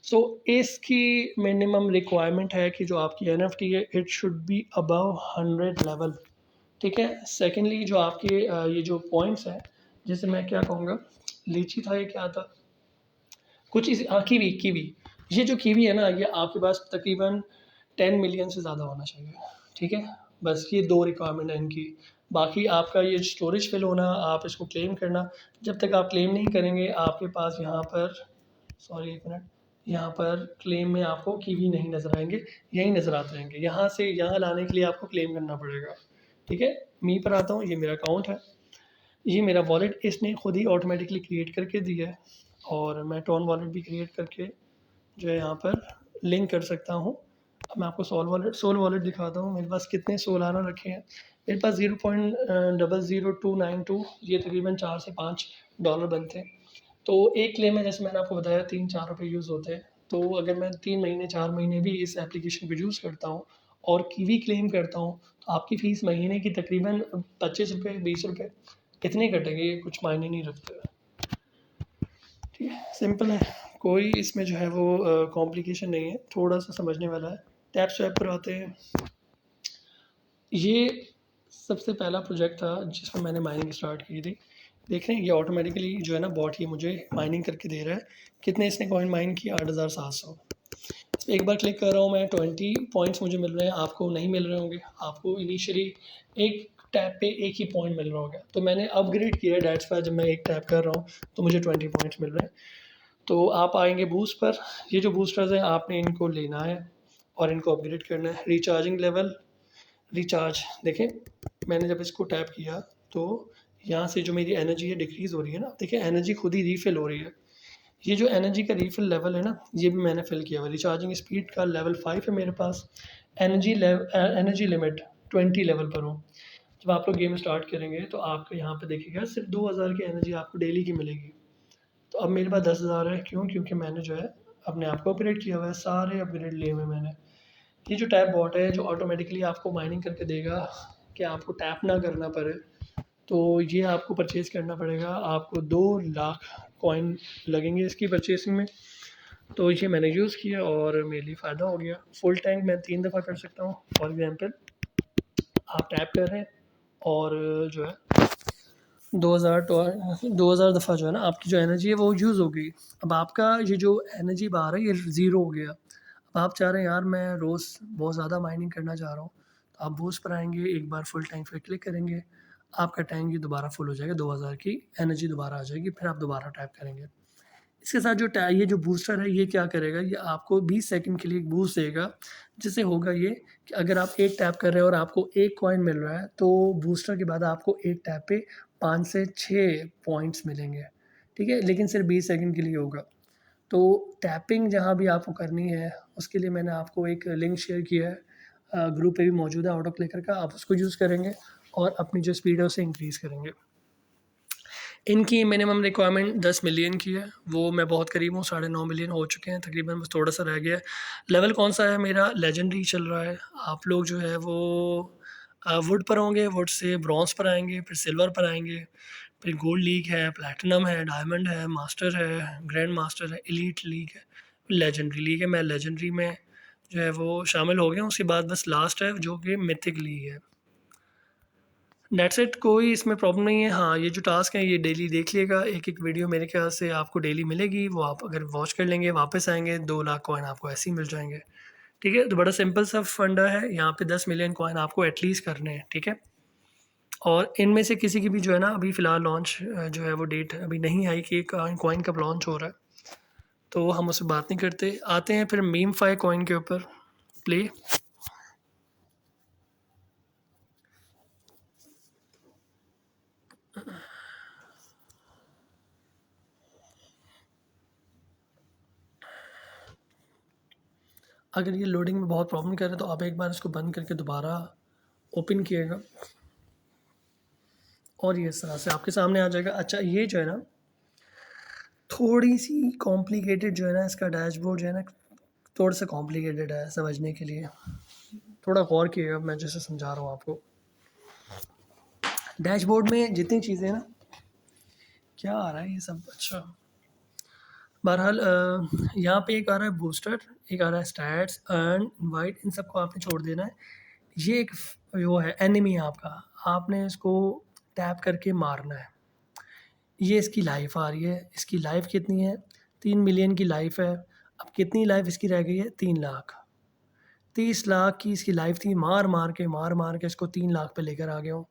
सो इसकी मिनिमम रिक्वायरमेंट है कि जो आपकी एनएफटी है, it should be above 100 level, ठीक है। सेकेंडली जो आपके ये जो पॉइंट्स हैं, जैसे मैं क्या कहूँगा, लीची था, ये क्या था, कुछ इस, हाँ, कीवी कीवी। ये जो कीवी है ना, ये आपके पास तकरीबन 10 मिलियन से ज़्यादा होना चाहिए, ठीक है। बस ये 2 रिक्वायरमेंट है इनकी। बाकी आपका ये स्टोरेज फिल होना, आप इसको क्लेम करना, जब तक आप क्लेम नहीं करेंगे आपके पास यहाँ पर, सॉरी एक मिनट, यहाँ पर क्लेम में आपको कीवी नहीं नज़र आएंगे, यहीं नज़र आते रहेंगे। यहाँ से यहाँ लाने के लिए आपको क्लेम करना पड़ेगा, ठीक है। मी पर आता हूँ, ये मेरा अकाउंट है, ये मेरा वॉलेट इसने खुद ही ऑटोमेटिकली क्रिएट करके दिया है, और मैं टॉन वॉलेट भी क्रिएट करके जो है यहाँ पर लिंक कर सकता हूँ। अब मैं आपको सोल वॉलेट दिखाता हूँ, मेरे पास कितने सोलाना रखे हैं। मेरे पास 0.00292, ये तकरीबन $4 से $5 बनते हैं। तो एक क्लेम में, जैसे मैंने आपको बताया, 3-4 रुपये यूज़ होते हैं। तो अगर मैं 3 महीने 4 महीने भी इस एप्लीकेशन को यूज़ करता हूँ और कीवी क्लेम करता हूँ, तो आपकी फ़ीस महीने की तकरीबन 25 रुपये 20 रुपये इतने कटेंगे, ये कुछ मायने नहीं रखते, ठीक है। सिंपल है, कोई इसमें जो है वो कॉम्प्लिकेशन नहीं है, थोड़ा सा समझने वाला है। टैप स्वैप पर आते हैं, ये सबसे पहला प्रोजेक्ट था जिसमें मैंने माइनिंग स्टार्ट की थी। देख रहे हैं ये ऑटोमेटिकली जो है ना बॉट ये मुझे माइनिंग करके दे रहा है। कितने इसने कॉइन माइन किया 8700। एक बार क्लिक कर रहा हूँ मैं 20 पॉइंट्स मुझे मिल रहे हैं, आपको नहीं मिल रहे होंगे। आपको इनिशियली एक टैप पे एक ही पॉइंट मिल रहा होगा, तो मैंने अपग्रेड किया है डेट्स पर। जब मैं एक टैप कर रहा हूँ तो मुझे 20 पॉइंट्स मिल रहे हैं। तो आप आएंगे बूस्ट पर। ये जो बूस्टर्स हैं आपने इनको लेना है और इनको अपग्रेड करना है। रिचार्जिंग लेवल, रिचार्ज देखें, मैंने जब इसको टैप किया तो यहाँ से जो मेरी एनर्जी है डिक्रीज़ हो रही है ना, देखिए एनर्जी खुद ही रीफ़िल हो रही है। ये जो एनर्जी का रीफ़िल लेवल है ना, ये भी मैंने फ़िल किया हुआ है। रिचार्जिंग स्पीड का लेवल 5 है मेरे पास। एनर्जी लिमिट 20 लेवल पर हूँ। जब आप लोग गेम स्टार्ट करेंगे तो आपको यहाँ पे देखिएगा सिर्फ 2000 की एनर्जी आपको डेली की मिलेगी। तो अब मेरे पास 10,000 है, क्यों? क्योंकि मैंने जो है अपने आप को अपग्रेड किया हुआ है, सारे अपग्रेड लिए हुए मैंने। ये जो टैप बॉट है जो ऑटोमेटिकली आपको माइनिंग करके देगा कि आपको टैप ना करना पड़े, तो ये आपको परचेज़ करना पड़ेगा। आपको 2 लाख कॉइन लगेंगे इसकी परचेसिंग में। तो ये मैंने यूज़ किया और मेरे लिए फ़ायदा हो गया। फुल टैंक मैं 3 दफ़ा कर सकता हूँ। फॉर एग्ज़ाम्पल आप टैप कर रहे हैं और जो है 2000 दफ़ा जो है ना आपकी जो एनर्जी है वो यूज़ हो गई। अब आपका ये जो एनर्जी बार है ये ज़ीरो हो गया। अब आप चाह रहे हैं यार मैं रोज़ बहुत ज़्यादा माइनिंग करना चाह रहा हूँ, तो आप बूस्ट पर आएँगे, एक बार फुल टैंक पे क्लिक करेंगे, आपका टैंक ये दोबारा फुल हो जाएगा, 2000 की एनर्जी दोबारा आ जाएगी, फिर आप दोबारा टैप करेंगे। इसके साथ ये जो बूस्टर है ये क्या करेगा, ये आपको 20 सेकंड के लिए एक बूस्ट देगा। जिससे होगा ये कि अगर आप एक टैप कर रहे हैं और आपको 1 कॉइन मिल रहा है, तो बूस्टर के बाद आपको एक टैप पे 5 से 6 पॉइंट्स मिलेंगे, ठीक है? लेकिन सिर्फ 20 सेकंड के लिए होगा। तो टैपिंग जहाँ भी आपको करनी है, उसके लिए मैंने आपको एक लिंक शेयर किया है, ग्रुप पे भी मौजूद है ऑटो क्लिकर का, आप उसको यूज़ करेंगे और अपनी जो स्पीड है उसे इंक्रीज़ करेंगे। इनकी मिनिमम रिक्वायरमेंट 10 मिलियन की है, वो मैं बहुत करीब हूँ, 9.5 मिलियन हो चुके हैं तकरीबन, बस थोड़ा सा रह गया है। लेवल कौन सा है मेरा? लेजेंडरी चल रहा है। आप लोग जो है वो वुड पर होंगे, वुड से ब्रॉन्ज़ पर आएँगे, फिर सिल्वर पर आएँगे, फिर गोल्ड लीग है, प्लैटिनम है, डायमंड है, मास्टर है, ग्रैंड मास्टर है, एलीट लीग है, लेजेंडरी लीग है। मैं लेजेंडरी में जो है वो शामिल हो गया हूँ, उसके बाद बस लास्ट है जो कि मिथिक लीग है। दैट्स इट, कोई इसमें प्रॉब्लम नहीं है। हाँ, ये जो टास्क है ये डेली देख लिएगा, एक-एक वीडियो मेरे ख़्याल से आपको डेली मिलेगी, वो आप अगर वॉच कर लेंगे, वापस आएँगे, 2 लाख कॉइन आपको ऐसे ही मिल जाएँगे, ठीक है? तो बड़ा सिंपल सा फंडा है, यहाँ पे 10 मिलियन कॉइन आपको एटलीस्ट करने हैं, ठीक है? और इनमें से किसी की भी जो है ना अभी फ़िलहाल लॉन्च जो है वो डेट अभी नहीं आई कि कॉइन कब लॉन्च हो रहा है, तो हम उससे बात नहीं करते। आते हैं फिर मीम-फाई कॉइन के ऊपर, प्ले। अगर ये लोडिंग में बहुत प्रॉब्लम कर रहा है तो आप एक बार इसको बंद करके दोबारा ओपन किएगा और ये इस तरह से आपके सामने आ जाएगा। अच्छा, ये जो है ना थोड़ी-सी कॉम्प्लिकेटेड जो है ना इसका डैशबोर्ड जो है ना थोड़ा-सा कॉम्प्लिकेटेड है समझने के लिए। थोड़ा गौर कीजिएगा मैं जैसे समझा रहा हूँ आपको। डैशबोर्ड में जितनी चीज़ें हैं ना, क्या आ रहा है ये सब? अच्छा, बहरहाल यहाँ पे एक आ रहा है बूस्टर, एक आ रहा है स्टैट्स, अर्न, इनवाइट, इन सबको आपने छोड़ देना है। ये एक वो है एनिमी है आपका, आपने इसको टैप करके मारना है। ये इसकी लाइफ आ रही है, इसकी लाइफ कितनी है? 3 मिलियन की लाइफ है। अब कितनी लाइफ इसकी रह गई है? 3 लाख। 30 लाख की इसकी लाइफ थी, मार मार के इसको 3 लाख पे लेकर आ गया हूँ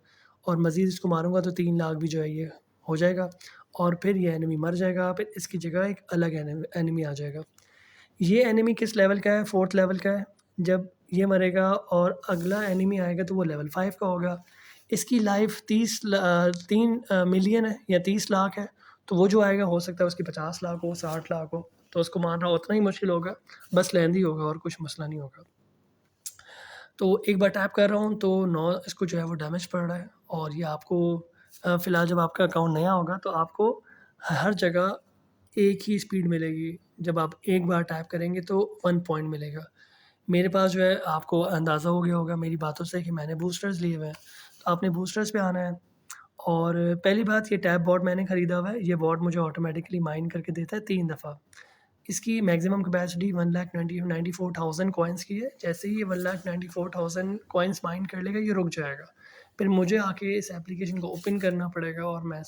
और मज़ीद इसको मारूँगा तो 3 लाख भी जो है ये हो जाएगा और फिर ये एनिमी मर जाएगा, फिर इसकी जगह एक अलग एनिमी आ जाएगा। ये एनिमी किस लेवल का है? 4th लेवल का है। जब ये मरेगा और अगला एनिमी आएगा तो वो लेवल 5 का होगा। इसकी लाइफ 3 मिलियन है या 30 लाख है, तो वो जो आएगा हो सकता है उसकी 50 लाख हो, 60 लाख हो, तो उसको मारना उतना ही मुश्किल होगा, बस लेंदी होगा और कुछ मसला नहीं होगा। तो एक बार टैप कर रहा हूँ तो 9 इसको जो है वो डैमेज पड़ रहा है और ये आपको फ़िलहाल जब आपका अकाउंट नया होगा तो आपको हर जगह एक ही स्पीड मिलेगी। जब आप एक बार टैप करेंगे तो 1 पॉइंट मिलेगा। मेरे पास जो है आपको अंदाज़ा हो गया होगा मेरी बातों से कि मैंने बूस्टर्स लिए हुए हैं। तो आपने बूस्टर्स पे आना है और पहली बात ये टैप बॉट मैंने ख़रीदा हुआ है। ये बॉट मुझे ऑटोमेटिकली माइन करके देता है 3 दफ़ा। इसकी मैक्सिमम कैपेसिटी 1,94,000 कॉइन्स की है। जैसे ही ये 1,94,000 कॉइन्स माइन कर लेगा ये रुक जाएगा। फिर मुझे आके इस एप्लीकेशन को ओपन करना पड़ेगा और मैं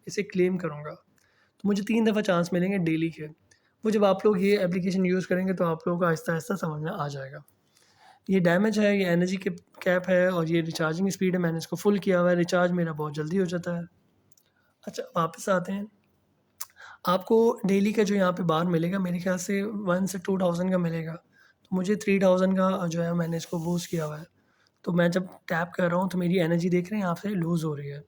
इसे क्लेम करूँगा। तो मुझे 3 दफ़ा चांस मिलेंगे डेली के। वो जब आप लोग ये एप्लीकेशन यूज़ करेंगे तो आप लोगों को आहिस्ता-आहिस्ता समझ में आ जाएगा। ये डैमेज है, ये एनर्जी के कैप है और ये रिचार्जिंग स्पीड है, मैंने इसको फुल किया हुआ है, रिचार्ज मेरा बहुत जल्दी हो जाता है। अच्छा, वापस आते हैं। आपको डेली का जो यहाँ पे बार मिलेगा मेरे ख़्याल से 1 से 2000 का मिलेगा। तो मुझे 3000 का जो है मैंने इसको बूस्ट किया हुआ है। तो मैं जब टैप कर रहा हूँ तो मेरी एनर्जी देख रहे हैं यहाँ से लूज़ हो रही है।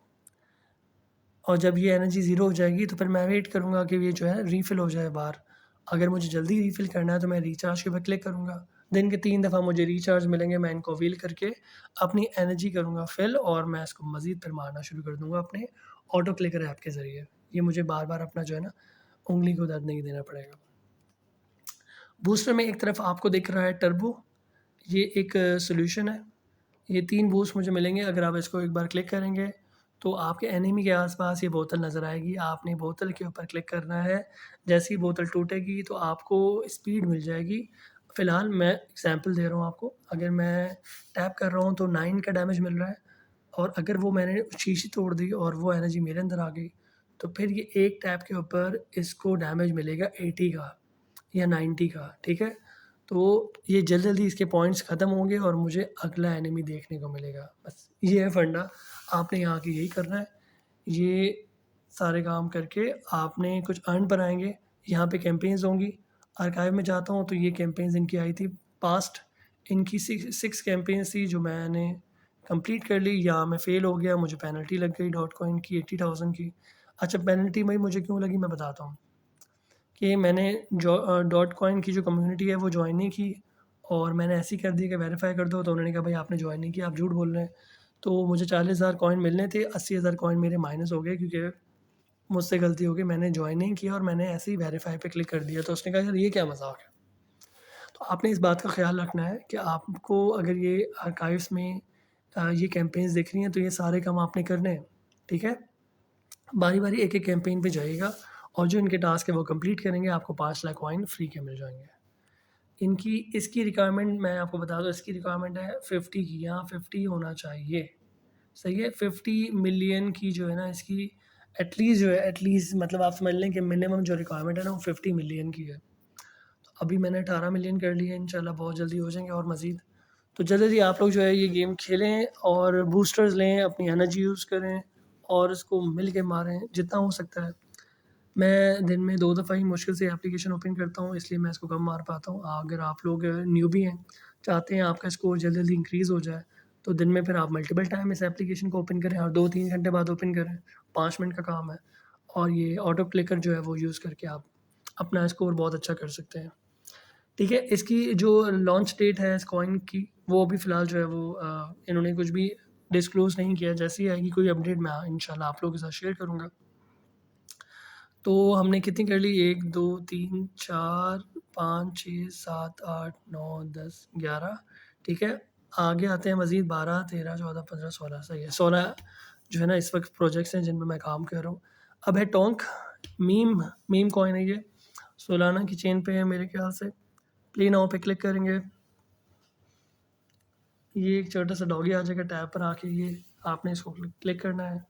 और जब ये एनर्जी ज़ीरो हो जाएगी तो फिर मैं वेट करूँगा कि ये जो है रीफ़िल हो जाए बार। अगर मुझे जल्दी रीफ़िल करना है तो मैं रिचार्ज के ऊपर क्लिक करूँगा। दिन के 3 दफ़ा मुझे रिचार्ज मिलेंगे, मैं इनको व्हील करके अपनी एनर्जी करूँगा फ़िल और मैं इसको मज़ीद फिर मारना शुरू कर दूँगा अपने ऑटो क्लिकर ऐप के ज़रिए। ये मुझे बार-बार अपना जो है ना उँगली को दर्द नहीं देना पड़ेगा। बूस्टर में एक तरफ आपको दिख रहा है टर्बो, ये एक सॉल्यूशन है। ये 3 बूस्ट मुझे मिलेंगे अगर आप इसको एक बार क्लिक करेंगे, तो आपके एनिमी के आस-पास ये बोतल नज़र आएगी। आपने बोतल के ऊपर क्लिक करना है। जैसे ही बोतल टूटेगी तो आपको स्पीड मिल जाएगी। फ़िलहाल मैं एग्ज़ाम्पल दे रहा हूँ आपको। अगर मैं टैप कर रहा हूँ तो 9 का डैमेज मिल रहा है और अगर वो मैंने शीशी तोड़ दी और वो एनर्जी मेरे अंदर आ गई, तो फिर ये एक टैप के ऊपर इसको डैमेज मिलेगा 80 का या 90 का, ठीक है? तो ये जल्दी-जल्दी इसके पॉइंट्स ख़त्म होंगे और मुझे अगला एनिमी देखने को मिलेगा। बस ये है फंडा, आपने यहाँ आके यही करना है। ये सारे काम करके आपने कुछ अर्न बनाएँगे, यहाँ पे कैम्पेन्स होंगी। आर्काइव में जाता हूँ तो ये कैम्पेन्स इनकी आई थी पास्ट, इनकी 6 कैम्पेन्स थी जो मैंने कंप्लीट कर ली या मैं फ़ेल हो गया, मुझे पेनल्टी लग गई डॉट कॉइन की 80,000 की। अच्छा, पेनल्टी भाई मुझे क्यों लगी मैं बताता हूँ। कि मैंने डॉट कॉइन की जो कम्युनिटी है वो जॉइन नहीं की और मैंने ऐसे ही कर दिया कि वेरीफ़ाई कर दो, तो उन्होंने कहा भाई आपने जॉइन नहीं किया, आप झूठ बोल रहे हैं। तो मुझे 40,000 कॉइन मिलने थे, 80,000 कॉइन मेरे माइनस हो गए क्योंकि मुझसे गलती हो गई, मैंने जॉइन नहीं किया और मैंने ऐसे ही वेरीफ़ाई पे क्लिक कर दिया। तो उसने कहा यार ये क्या मज़ाक है? तो आपने इस बात का ख़्याल रखना है कि आपको अगर ये आर्काइव्स में ये कैम्पेन्स दिख रही हैं तो ये सारे काम आपने करने हैं, ठीक है? बारी-बारी एक-एक कैंपेन पे जाइएगा और जो इनके टास्क है वो कंप्लीट करेंगे, आपको 5 लाख कॉइन फ्री के मिल जाएँगे। इनकी इसकी रिक्वायरमेंट मैं आपको बता दूँ, इसकी रिक्वायरमेंट है 50 की, यहाँ 50 होना चाहिए, सही है? 50 मिलियन की जो है ना इसकी एटलीस्ट जो है एटलीस्ट मतलब आप समझ लें कि मिनिमम जो रिक्वायरमेंट है ना वो 50 मिलियन की है। तो अभी मैंने 18 मिलियन कर लिए हैं, इंशाल्लाह बहुत जल्दी हो जाएँगे और मज़ीद। तो जल्दी-जल्दी आप लोग जो है ये गेम खेलें और बूस्टर्स लें, अपनी एनर्जी यूज़ करें और इसको मिल के मारें जितना हो सकता है। मैं दिन में 2 दफ़ा ही मुश्किल से एप्लीकेशन ओपन करता हूँ, इसलिए मैं इसको कम मार पाता हूँ। अगर आप लोग न्यूबी हैं, चाहते हैं आपका स्कोर जल्दी-जल्दी इंक्रीज़ हो जाए, तो दिन में फिर आप मल्टीपल टाइम इस एप्लीकेशन को ओपन करें और 2-3 घंटे बाद ओपन करें, 5 मिनट का काम है। और ये ऑटो क्लिकर जो है वो यूज़ करके आप अपना स्कोर बहुत अच्छा कर सकते हैं। ठीक है, इसकी जो लॉन्च डेट है इस कॉइन की, वो अभी फ़िलहाल जो है वो इन्होंने कुछ भी डिस्क्लोज़ नहीं किया। जैसे ही आएगी कोई अपडेट मैं इंशाल्लाह आप लोगों के साथ शेयर करूँगा। तो हमने कितनी कर ली 1, 2, 3, 4, 5, 6, 7, 8, 9, 10, 11 ठीक है। आगे आते हैं मज़ीद 12, 13, 14, 15, 16 सही है। 16 जो है ना इस वक़्त प्रोजेक्ट्स हैं जिन पे मैं काम कर रहा हूँ। अब है टोंक, मीम मीम कॉइन है ये। सोलाना की चेन पे है मेरे ख़्याल से। प्ले नाउ पे क्लिक करेंगे। ये एक छोटा-सा डॉगी आ जाएगा टैब पर आके ये आपने इसको क्लिक करना है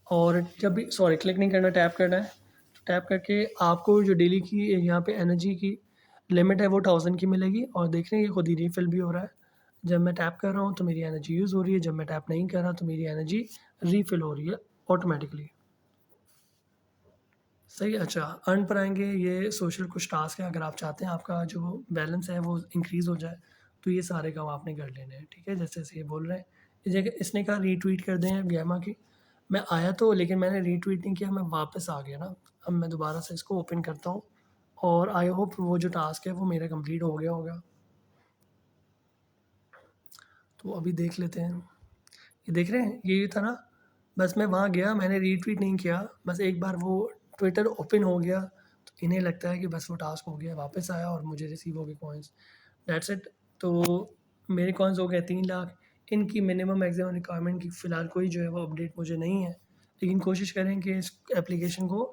और जब भी सॉरी क्लिक नहीं करना टैप करना है। टैप करके आपको जो डेली की यहाँ पे एनर्जी की लिमिट है वो 1000 की मिलेगी और देख रहे हैं ये खुद ही रिफ़िल भी हो रहा है। जब मैं टैप कर रहा हूँ तो मेरी एनर्जी यूज़ हो रही है, जब मैं टैप नहीं कर रहा तो मेरी एनर्जी रिफ़िल हो रही है ऑटोमैटिकली। सही है, अच्छा अर्न पर आएँगे, ये सोशल कुछ टास्क है, अगर आप चाहते हैं आपका जो बैलेंस है वो इंक्रीज़ हो जाए, तो ये सारे काम आपने कर लेने हैं, ठीक है? जैसे-जैसे ये बोल रहे हैं, इस जगह इसने कहा रीट्वीट कर दें गैमा की, मैं आया तो लेकिन मैंने रीट्वीट नहीं किया, मैं वापस आ गया ना, अब मैं दोबारा से इसको ओपन करता हूँ और आई होप वो जो टास्क है वो मेरा कंप्लीट हो गया होगा। तो अभी देख लेते हैं, ये देख रहे हैं? ये था ना, बस मैं वहाँ गया, मैंने रीट्वीट नहीं किया, बस एक बार वो ट्विटर ओपन हो गया, तो इन्हें लगता है कि बस वो टास्क हो गया, वापस आया और मुझे रिसीव हो गए कॉइन्स, दैट्स इट। तो मेरे कॉइन्स हो गए 3 लाख। इनकी मिनिमम मैक्सिमम रिक्वायरमेंट की फ़िलहाल कोई जो है वो अपडेट मुझे नहीं है, लेकिन कोशिश करें कि इस एप्लीकेशन को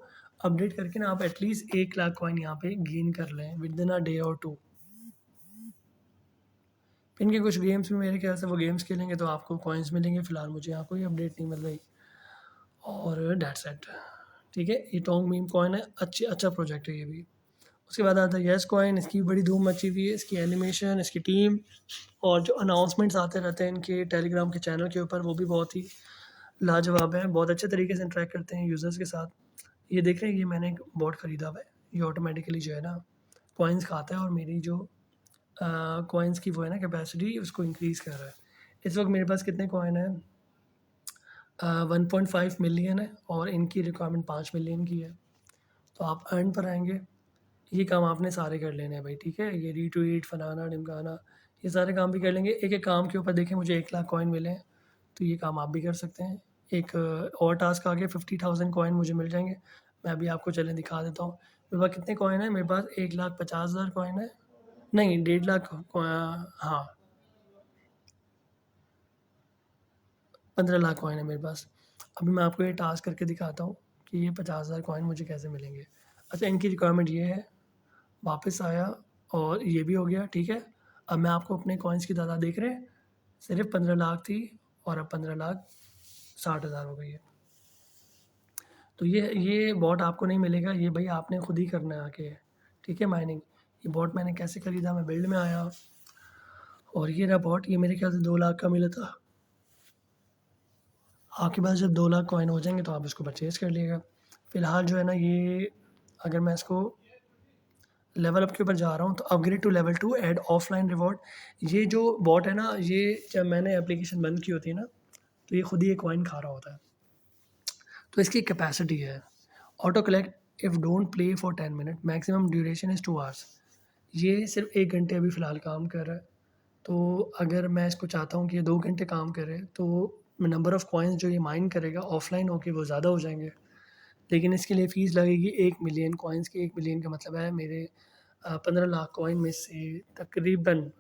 अपडेट करके ना आप एटलीस्ट 1 लाख कॉइन यहाँ पे गेन कर लें विदिन अ डे और 2। इनके कुछ गेम्स भी मेरे ख्याल से वो गेम्स खेलेंगे तो आपको कॉइन्स मिलेंगे। फ़िलहाल मुझे यहाँ कोई अपडेट नहीं मिल रही और दैट्स इट। ठीक है, ये टोंग मीम कॉइन है, अच्छा प्रोजेक्ट है ये भी। उसके बाद आता है येस कॉइन, इसकी बड़ी धूम मची हुई है, इसकी एनिमेशन, इसकी टीम और जो अनाउंसमेंट्स आते रहते हैं इनके टेलीग्राम के चैनल के ऊपर वो भी बहुत ही लाजवाब हैं। बहुत अच्छे तरीके से इंटरेक्ट करते हैं यूज़र्स के साथ। ये देख रहे हैं, ये मैंने एक बॉट ख़रीदा हुआ है, ये ऑटोमेटिकली जो है ना कॉइन्स खाता है और मेरी जो कॉइन्स की वो है ना कैपेसिटी उसको इंक्रीज़ कर रहा है। इस वक्त मेरे पास कितने कॉइन हैं? 1.5 मिलियन है और इनकी रिक्वायरमेंट 5 मिलियन की है। तो आप अर्न पर आएंगे, ये काम आपने सारे कर लेने हैं भाई, ठीक है। ये रीट्वीट फलाना ढिमकाना ये सारे काम भी कर लेंगे। एक एक काम के ऊपर देखें, मुझे 1 लाख कॉइन मिले हैं तो ये काम आप भी कर सकते हैं। एक और टास्क आ गया, 50,000 कॉइन मुझे मिल जाएंगे। मैं अभी आपको चलें दिखा देता हूँ मेरे पास कितने कॉइन है। मेरे पास 1,50,000 कॉइन है, नहीं 1.5 लाख, हाँ 15 लाख कॉइन है मेरे पास। अभी मैं आपको ये टास्क करके दिखाता हूँ कि ये 50,000 कॉइन मुझे कैसे मिलेंगे। अच्छा, इनकी रिक्वायरमेंट ये है, वापस आया और ये भी हो गया, ठीक है। अब मैं आपको अपने कॉइन्स की तादाद देख रहे हैं, सिर्फ 15 लाख थी और अब 15,60,000 हो गई है। तो ये बॉट आपको नहीं मिलेगा, ये भाई आपने खुद ही करना है आके, ठीक है। माइनिंग, ये बॉट मैंने कैसे खरीदा, मैं बिल्ड में आया और ये रहा बॉट। ये मेरे ख्याल से 2 लाख का मिला था। आपके पास जब 2 लाख कॉइन हो जाएंगे तो आप इसको परचेज़ कर लीजिएगा। फ़िलहाल जो है ना ये, अगर मैं इसको लेवल अप के ऊपर जा रहा हूँ तो upgrade to level 2 add offline reward. ये जो बॉट है ना, ये जब मैंने एप्लीकेशन बंद की होती है ना तो ये खुद ही एक कॉइन खा रहा होता है। तो इसकी कैपेसिटी है auto collect if don't play for 10 minute, maximum duration is 2 hours. ये सिर्फ 1 घंटे अभी फ़िलहाल काम कर रहा है। तो अगर मैं इसको चाहता हूँ कि ये 2 घंटे काम करे तो नंबर ऑफ़ कॉइन्स जो ये माइन करेगा ऑफलाइन होके वो ज़्यादा हो जाएंगे। लेकिन इसके लिए फ़ीस लगेगी 1 मिलियन कॉइन्स की। 1 मिलियन का मतलब है मेरे 15 लाख कॉइन में से तकरीबन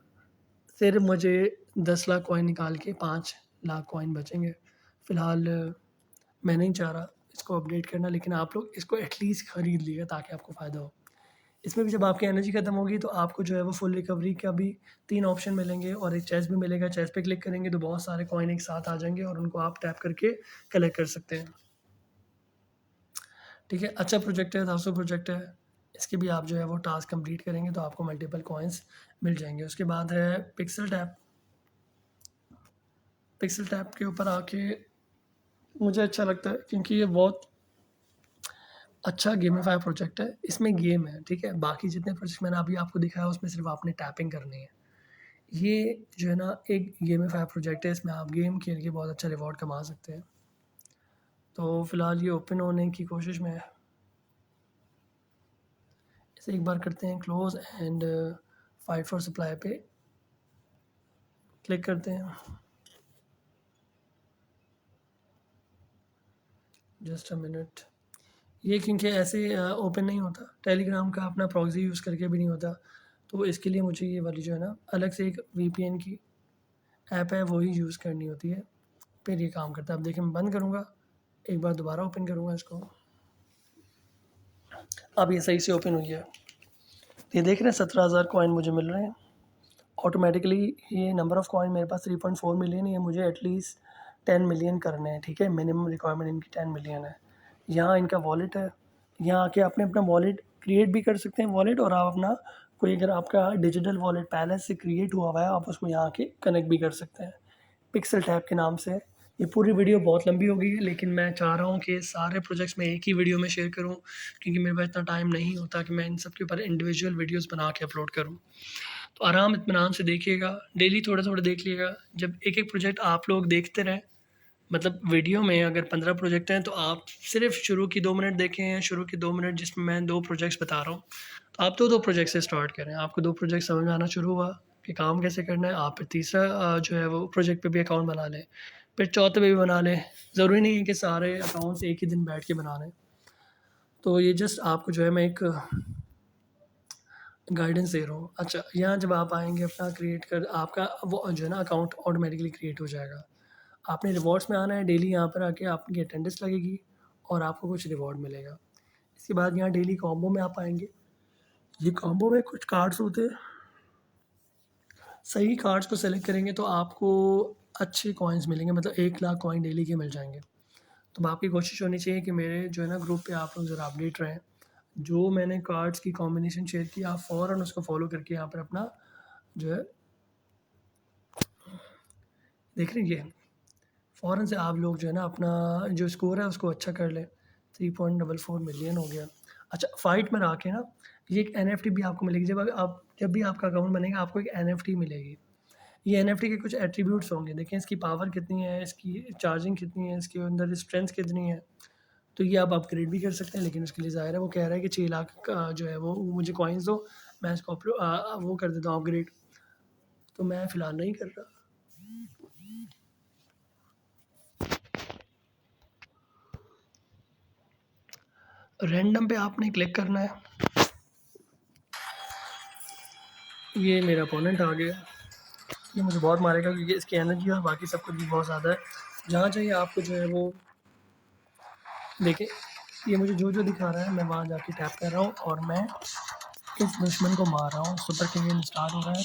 फिर मुझे 10 लाख कॉइन निकाल के 5 लाख कॉइन बचेंगे। फ़िलहाल मैं नहीं चाह रहा इसको अपडेट करना, लेकिन आप लोग इसको एटलीस्ट ख़रीद लीजिए ताकि आपको फ़ायदा हो। इसमें भी जब आपकी एनर्जी ख़त्म होगी तो आपको जो है वो फुल रिकवरी का भी 3 ऑप्शन मिलेंगे और एक चेस्ट भी मिलेगा। चेस्ट पे क्लिक करेंगे तो बहुत सारे कॉइन एक साथ आ जाएँगे और उनको आप टैप करके कलेक्ट कर सकते हैं। ठीक है, अच्छा प्रोजेक्ट है, धांसू प्रोजेक्ट है। इसके भी आप जो है वो टास्क कंप्लीट करेंगे तो आपको मल्टीपल कॉइन्स मिल जाएँगे। उसके बाद है पिक्सल टैप। पिक्सल टैप के ऊपर आके मुझे अच्छा लगता है क्योंकि ये बहुत अच्छा गेमिफाई प्रोजेक्ट है। इसमें गेम है, ठीक है। बाकी जितने प्रोजेक्ट मैंने अभी आपको दिखाया उसमें सिर्फ आपने टैपिंग करनी है। ये जो है ना एक गेमिफाई प्रोजेक्ट है, इसमें आप गेम खेल के बहुत अच्छा रिवॉर्ड कमा सकते हैं। तो फ़िलहाल ये ओपन होने की कोशिश में है। इसे एक बार करते हैं close and fight for supply पे क्लिक करते हैं। Just a minute. ये क्योंकि ऐसे ओपन नहीं होता, टेलीग्राम का अपना प्रॉक्सी यूज़ करके भी नहीं होता, तो इसके लिए मुझे ये वाली जो है ना अलग से एक वीपीएन की ऐप है वही यूज़ करनी होती है, फिर ये काम करता है। अब देखिए मैं बंद करूँगा, एक बार दोबारा ओपन करूँगा इसको, अब ये सही से ओपन हुई है। ये देख रहे हैं 17,000 कॉइन मुझे मिल रहे हैं ऑटोमेटिकली। ये नंबर ऑफ़ कॉइन मेरे पास 3.4 मिलियन है, मुझे एटलीस्ट 10 मिलियन करने हैं, ठीक है। मिनिमम रिक्वायरमेंट इनकी 10 मिलियन है। यहाँ इनका वॉलेट है, यहाँ आके आपने अपना वॉलेट क्रिएट भी कर सकते हैं वॉलेट, और आप अपना कोई अगर आपका डिजिटल वॉलेट पहले से क्रिएट हुआ हुआ है आप उसको यहाँ आके कनेक्ट भी कर सकते हैं पिक्सल टैप के नाम से। ये पूरी वीडियो बहुत लंबी हो गई है लेकिन मैं चाह रहा हूँ कि सारे प्रोजेक्ट्स मैं एक ही वीडियो में शेयर करूँ क्योंकि मेरे पास इतना टाइम नहीं होता कि मैं इन सब के ऊपर इंडिविजुअल वीडियोस बना के अपलोड करूँ। तो आराम इत्मीनान से देखिएगा, डेली थोड़ा-थोड़ा देख लिएगा। जब एक-एक प्रोजेक्ट आप लोग देखते रहें, मतलब वीडियो में अगर 15 प्रोजेक्ट हैं तो आप सिर्फ शुरू की 2 मिनट देखें, शुरू की 2 मिनट जिसमें मैं 2 प्रोजेक्ट्स बता रहा हूँ। तो आप 2-2 प्रोजेक्ट से स्टार्ट करें, आपको 2 प्रोजेक्ट समझ में आना शुरू हुआ कि काम कैसे करना है, आप फिर तीसरा जो है वो प्रोजेक्ट पे भी अकाउंट बना लें, फिर चौथे पे भी बना लें। ज़रूरी नहीं है कि सारे अकाउंट्स एक ही दिन बैठ के बना लें। तो ये जस्ट आपको जो है मैं एक गाइडेंस दे रहा हूँ। अच्छा, यहाँ जब आप आएँगे अपना क्रिएट कर, आपका वो जो है ना अकाउंट ऑटोमेटिकली क्रिएट हो जाएगा। आपने रिवॉर्ड्स में आना है, डेली यहाँ पर आके आपकी अटेंडेंस लगेगी और आपको कुछ रिवॉर्ड मिलेगा। इसके बाद यहाँ डेली कॉम्बो में आप आएँगे। ये कॉम्बो में कुछ कार्ड्स होते हैं, सही कार्ड्स को सेलेक्ट करेंगे तो आपको अच्छे कॉइन्स मिलेंगे, मतलब 1 लाख कॉइन डेली के मिल जाएंगे। तो आपकी कोशिश होनी चाहिए कि मेरे जो है ना ग्रुप पे आप लोग ज़रा अपडेट रहें। जो मैंने कार्ड्स की कॉम्बिनेशन शेयर की आप फ़ौरन उसको फॉलो करके यहाँ पर अपना जो है देख रहे हैं ये फ़ौरन से आप लोग जो है ना अपना जो स्कोर है उसको अच्छा कर लें। 3.44 मिलियन हो गया। अच्छा, फ़ाइट में आके ना ये एक एनएफटी भी आपको मिलेगी। जब भी आपका अकाउंट बनेगा आपको एक एनएफटी मिलेगी। ये एनएफटी के कुछ एट्रीब्यूट्स होंगे, देखें इसकी पावर कितनी है, इसकी चार्जिंग कितनी है, इसके अंदर स्ट्रेंथ कितनी है। तो ये आप अपग्रेड भी कर सकते हैं, लेकिन उसके लिए ज़ाहिर है वो कह रहा है कि 6 लाख का जो है वो मुझे कॉइन्स दो, मैं इसको वो कर देता हूँ अपग्रेड। तो मैं फ़िलहाल नहीं कर रहा। रैंडम पे आपने क्लिक करना है। ये मेरा अपोनेंट आ गया। ये मुझे बहुत मारेगा क्योंकि इसकी एनर्जी और बाकी सब कुछ भी बहुत ज़्यादा है। जहाँ चाहिए आपको जो है वो देखें, ये मुझे जो दिखा रहा है मैं वहाँ जाके टैप कर रहा हूँ और मैं इस दुश्मन को मार रहा हूँ। सुपर किंग स्टार्ट हो रहा है।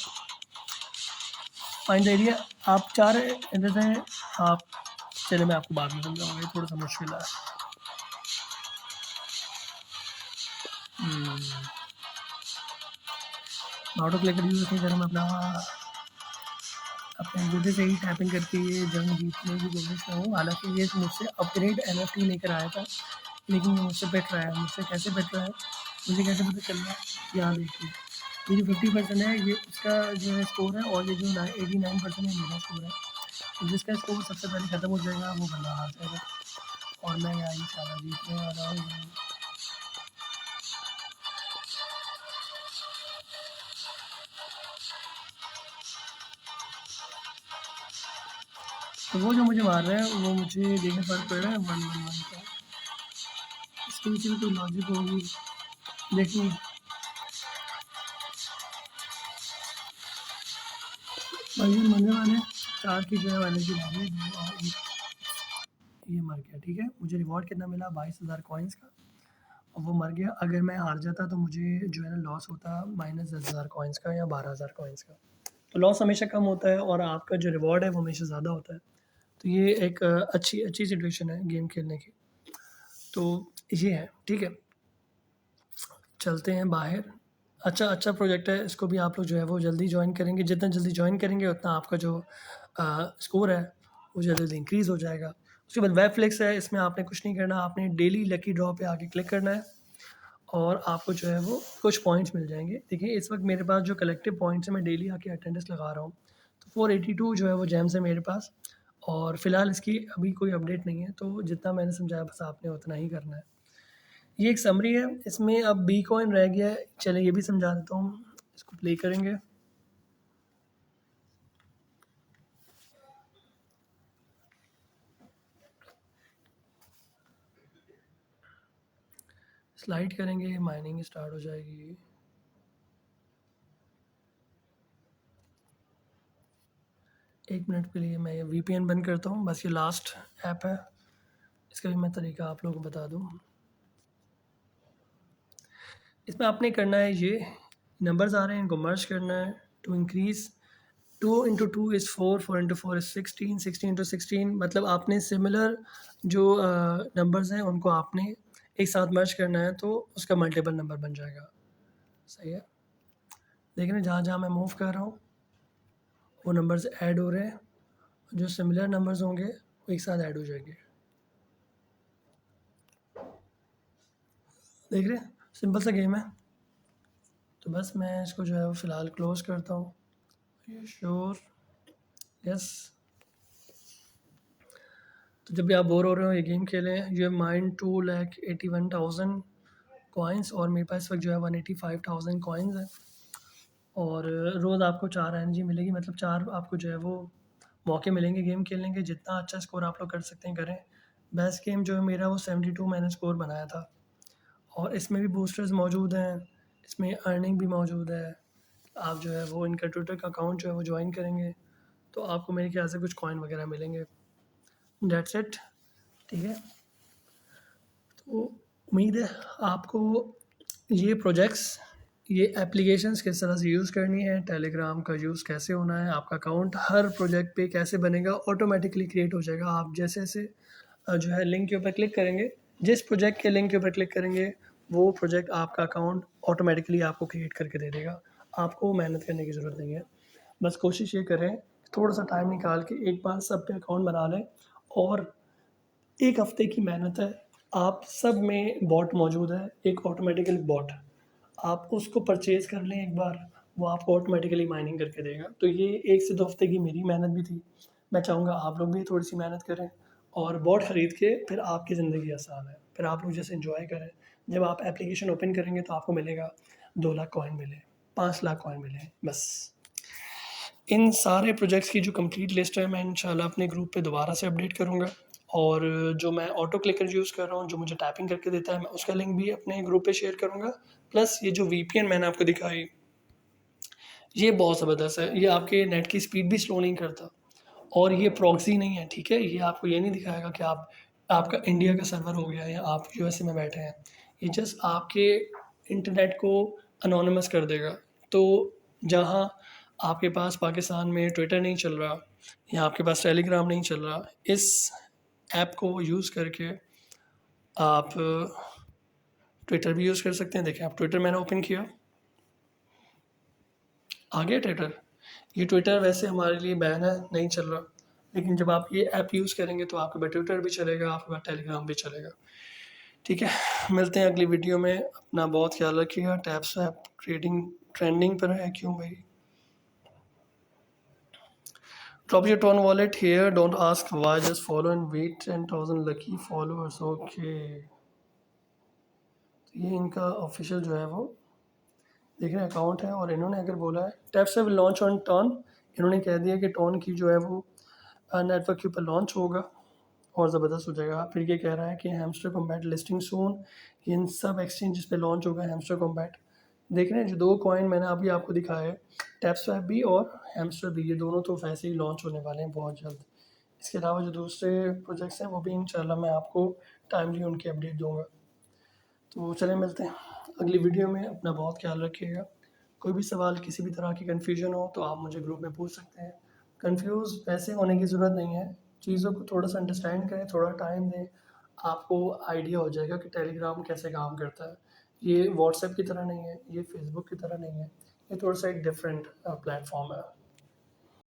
फाइंड द एरिया आप चाह रहे इधर से आप, चलिए मैं आपको बाद में समझाऊँगा, ये थोड़ा सा मुश्किल है। ऑटो क्लिकर यूज़ नहीं करूँ मैं अपने अंगूठे से ही टैपिंग करके ये जंग जीतने की कोशिश में हूँ। हालाँकि ये मुझसे अपग्रेड एनएफटी लेकर आया था, लेकिन ये मुझसे पिट रहा है। मुझसे कैसे पिट रहा है, मुझे कैसे पता चल रहा है? यहाँ देखिए, ये जो 50% है ये उसका जो है स्कोर है और ये जो 89% है मेरा स्कोर है। तो जिसका स्कोर सबसे पहले ख़त्म हो जाएगा वो बंदा हार जाएगा और मैं यहाँ इंशाल्लाह जीतने वाला हूँ। तो वो जो मुझे मार रहे हैं वो मुझे देखने फ़र्क पड़ रहा है 111 का। इसके पीछे भी कोई लॉजिक होगी। देखिए भाई मरने वाले 4 की जो है एनर्जी लगी है और ये मर गया। ठीक है, मुझे रिवॉर्ड कितना मिला 22,000 कॉइन्स का और वो मर गया। अगर मैं हार जाता तो मुझे जो है ना लॉस होता -10,000 कॉइन्स का या 12,000 कॉइन्स का। तो लॉस हमेशा कम होता है और आपका जो रिवॉर्ड है वो हमेशा ज़्यादा होता है। तो ये एक अच्छी अच्छी सिचुएशन है गेम खेलने की। तो ये है, ठीक है। चलते हैं बाहर। अच्छा अच्छा प्रोजेक्ट है, इसको भी आप लोग जो है वो जल्दी जॉइन करेंगे। जितना जल्दी जॉइन करेंगे उतना आपका जो स्कोर है वो जल्दी इंक्रीज़ हो जाएगा। उसके बाद वेब फ्लिक्स है, इसमें आपने कुछ नहीं करना, आपने डेली लकी ड्रॉ पे आके क्लिक करना है और आपको जो है वो कुछ पॉइंट्स मिल जाएंगे। देखिए इस वक्त मेरे पास जो कलेक्टिव पॉइंट्स है मैं डेली आके अटेंडेंस लगा रहा हूँ, तो 482 जो है वो जेम्स है मेरे पास। और फ़िलहाल इसकी अभी कोई अपडेट नहीं है, तो जितना मैंने समझाया बस आपने उतना ही करना है। ये एक समरी है, इसमें अब बी कॉइन रह गया है। चलिए ये भी समझा देता हूँ, इसको प्ले करेंगे। स्लाइड करेंगे, माइनिंग स्टार्ट हो जाएगी। एक मिनट के लिए मैं ये वीपीएन बंद करता हूँ, बस ये लास्ट ऐप है, इसका भी मैं तरीका आप लोगों को बता दूँ। इसमें आपने करना है ये नंबर्स आ रहे हैं इनको मर्ज करना है टू इंक्रीज़। 2 × 2 इज़ 4, 4 × 4 इज़ 16, 16 × 16 मतलब आपने सिमिलर जो नंबर्स हैं उनको आपने एक साथ मर्ज करना है तो उसका मल्टीपल नंबर बन जाएगा। सही है, देख रहे हैं जहाँ जहाँ मैं मूव कर रहा हूँ वो नंबर्स ऐड हो रहे हैं, जो सिमिलर नंबर्स होंगे वो एक साथ ऐड हो जाएंगे। देख रहे हैं, सिंपल सा गेम है। तो बस मैं इसको जो है वो फ़िलहाल क्लोज़ करता हूँ। ये श्योर, यस। तो जब भी आप बोर हो रहे हो ये गेम खेलें। यू हैव माइंड 2,81,000 कॉइन्स और मेरे पास इस वक्त जो है 185,000 कॉइन्स हैं और रोज़ आपको 4 एनर्जी मिलेगी, मतलब 4 आपको जो है वो मौके मिलेंगे गेम खेलने के। जितना अच्छा स्कोर आप लोग कर सकते हैं करें। बेस्ट गेम जो है मेरा वो 72 मैंने स्कोर बनाया था और इसमें भी बूस्टर्स मौजूद हैं, इसमें अर्निंग भी मौजूद है। आप जो है वो इनका ट्विटर का अकाउंट जो है वो ज्वाइन करेंगे तो आपको मेरे ख्याल से कुछ कॉइन वगैरह मिलेंगे। डेट्स इट, ठीक है। तो उम्मीद है आपको ये प्रोजेक्ट्स ये एप्लीकेशंस किस तरह से यूज़ करनी है, टेलीग्राम का यूज़ कैसे होना है, आपका अकाउंट हर प्रोजेक्ट पे कैसे बनेगा, ऑटोमेटिकली क्रिएट हो जाएगा। आप जैसे-जैसे जो है लिंक के ऊपर क्लिक करेंगे, जिस प्रोजेक्ट के लिंक के ऊपर क्लिक करेंगे, वो प्रोजेक्ट आपका अकाउंट ऑटोमेटिकली आपको क्रिएट करके दे देगा। आपको मेहनत करने की ज़रूरत नहीं है। बस कोशिश ये करें, थोड़ा-सा टाइम निकाल के एक बार सब पे अकाउंट बना लें और 1 हफ़्ते की मेहनत है। आप सब में बॉट मौजूद है, एक ऑटोमेटिकल बॉट। आप उसको परचेज़ कर लें एक बार, वो आपको ऑटोमेटिकली माइनिंग करके देगा। तो ये 1 से 2 हफ़्ते की मेरी मेहनत भी थी। मैं चाहूँगा आप लोग भी थोड़ी-सी मेहनत करें और बॉट खरीद के फिर आपकी ज़िंदगी आसान है। फिर आप लोग जैसे एन्जॉय करें। जब आप एप्लीकेशन ओपन करेंगे तो आपको मिलेगा 2 लाख कॉइन मिले, 5 लाख कॉइन मिले, बस। इन सारे प्रोजेक्ट्स की जो कंप्लीट लिस्ट है मैं इंशाल्लाह अपने ग्रुप पे दोबारा से अपडेट करूँगा और जो मैं ऑटो क्लिकर यूज़ कर रहा हूँ, जो मुझे टैपिंग करके देता है, मैं उसका लिंक भी अपने ग्रुप पे शेयर करूँगा। प्लस ये जो वीपीएन मैंने आपको दिखाई, ये बहुत ज़बरदस्त है। ये आपके नेट की स्पीड भी स्लो नहीं करता और ये प्रॉक्सी नहीं है, ठीक है? ये आपको ये नहीं दिखाएगा कि आपका इंडिया का सर्वर हो गया या आप यूएसए में बैठे हैं। ये जस्ट आपके इंटरनेट को एनोनिमस कर देगा। तो जहाँ आपके पास पाकिस्तान में ट्विटर नहीं चल रहा या आपके पास टेलीग्राम नहीं चल रहा, इस ऐप को यूज़ करके आप ट्विटर भी यूज़ कर सकते हैं। देखिए, आप ट्विटर मैंने ओपन किया, आ गया ट्विटर। ये ट्विटर वैसे हमारे लिए बैन है, नहीं चल रहा। लेकिन जब आप ये ऐप यूज़ करेंगे तो आपके पास ट्विटर भी चलेगा, आपके पास टेलीग्राम भी चलेगा। ठीक है, मिलते हैं अगली वीडियो में। अपना बहुत ख्याल रखिएगा। टैप्स ऐप ट्रेडिंग ट्रेंडिंग पर है, क्यों भाई? Drop your Tron wallet here. Don't ask why. Just follow and wait 10,000 lucky followers. Okay. ये इनका ऑफिशियल जो है वो देख रहे हैं अकाउंट है और इन्होंने अगर बोला है taps will launch on TON, इन्होंने कह दिया कि टॉन की जो है वो नेटवर्क के ऊपर लॉन्च होगा और ज़बरदस्त हो जाएगा। फिर ये कह रहा है कि हैमस्टर कॉम्बैट लिस्टिंग सून, इन सब एक्सचेंजेस पे लॉन्च होगा हैमस्टर कॉम्बैट। देख रहे हैं जो 2 कॉइन मैंने अभी आपको दिखाए, टैपस्वैप भी और हैमस्टर भी, ये दोनों तो वैसे ही लॉन्च होने वाले हैं बहुत जल्द। इसके अलावा जो दूसरे प्रोजेक्ट्स हैं वो भी इंशाल्लाह मैं आपको टाइमली उनकी अपडेट दूँगा। तो चलें मिलते हैं अगली वीडियो में। अपना बहुत ख्याल रखिएगा। कोई भी सवाल किसी भी तरह की कन्फ्यूजन हो तो आप मुझे ग्रुप में पूछ सकते हैं। कन्फ्यूज़ वैसे होने की ज़रूरत नहीं है, चीज़ों को थोड़ा सा अंडरस्टैंड करें, थोड़ा टाइम दें, आपको आइडिया हो जाएगा कि टेलीग्राम कैसे काम करता है। ये व्हाट्सएप की तरह नहीं है, ये फेसबुक की तरह नहीं है, ये थोड़ा सा एक डिफरेंट प्लेटफॉर्म है।